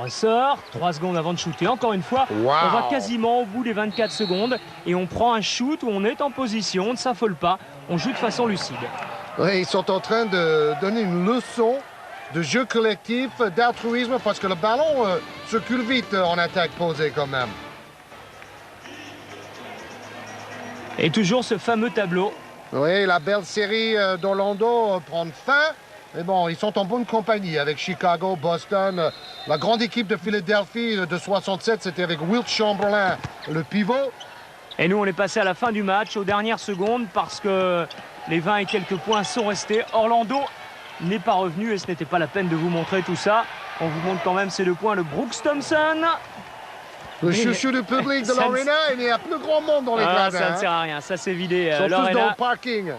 Ressort, 3 secondes avant de shooter. Encore une fois, Wow. on va quasiment au bout des 24 secondes et on prend un shoot où on est en position, on ne s'affole pas, on joue de façon lucide. Oui, ils sont en train de donner une leçon de jeu collectif, d'altruisme, parce que le ballon circule vite en attaque posée quand même. Et toujours ce fameux tableau. Oui, la belle série d'Orlando prend fin. Mais bon, ils sont en bonne compagnie avec Chicago, Boston. La grande équipe de Philadelphie de 67, c'était avec Wilt Chamberlain, le pivot. Et nous, on est passé à la fin du match, aux dernières secondes, parce que les 20 et quelques points sont restés. Orlando n'est pas revenu et ce n'était pas la peine de vous montrer tout ça. On vous montre quand même ces 2 points de Brooks Thompson. Le chouchou du public de Ça ne- l'Arena, il n'y a plus grand monde dans les Ah, gradins. ça ne sert à rien, ça s'est vidé. Ils sont tous dans Lorena. le parking.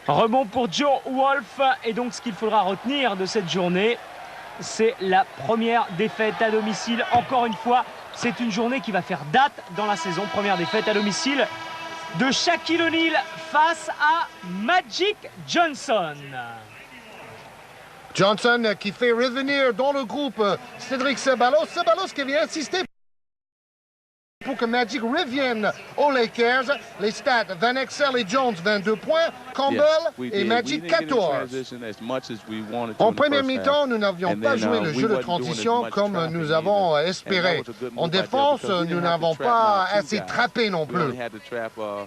Rebond pour Joe Wolf. Et donc, ce qu'il faudra retenir de cette journée, c'est la première défaite à domicile. Encore une fois, c'est une journée qui va faire date dans la saison. Première défaite à domicile de Shaquille O'Neal face à Magic Johnson. Johnson qui fait revenir dans le groupe Cédric Ceballos. Ceballos qui vient insister pour que Magic revienne aux Lakers. Les stats, Van Exel et Jones, 22 points. Campbell et Magic, 14. En première mi-temps, nous n'avions pas joué le jeu de transition comme nous avons espéré. En défense, nous n'avons pas assez trappé non plus.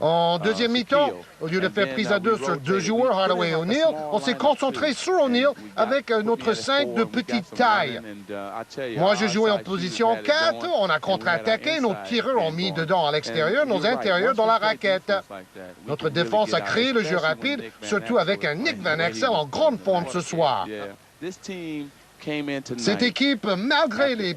En deuxième mi-temps, au lieu de faire prise à 2 sur 2 joueurs, Hardaway et O'Neal, on s'est concentré sur O'Neal avec notre 5 de petite taille. Moi, je jouais en position 4, on a contre-attaqué, nos tireurs ont mis dedans à l'extérieur, nos intérieurs dans la raquette. Notre défense a créé le jeu rapide, surtout avec un Nick Van Exel en grande forme ce soir. Cette équipe, malgré les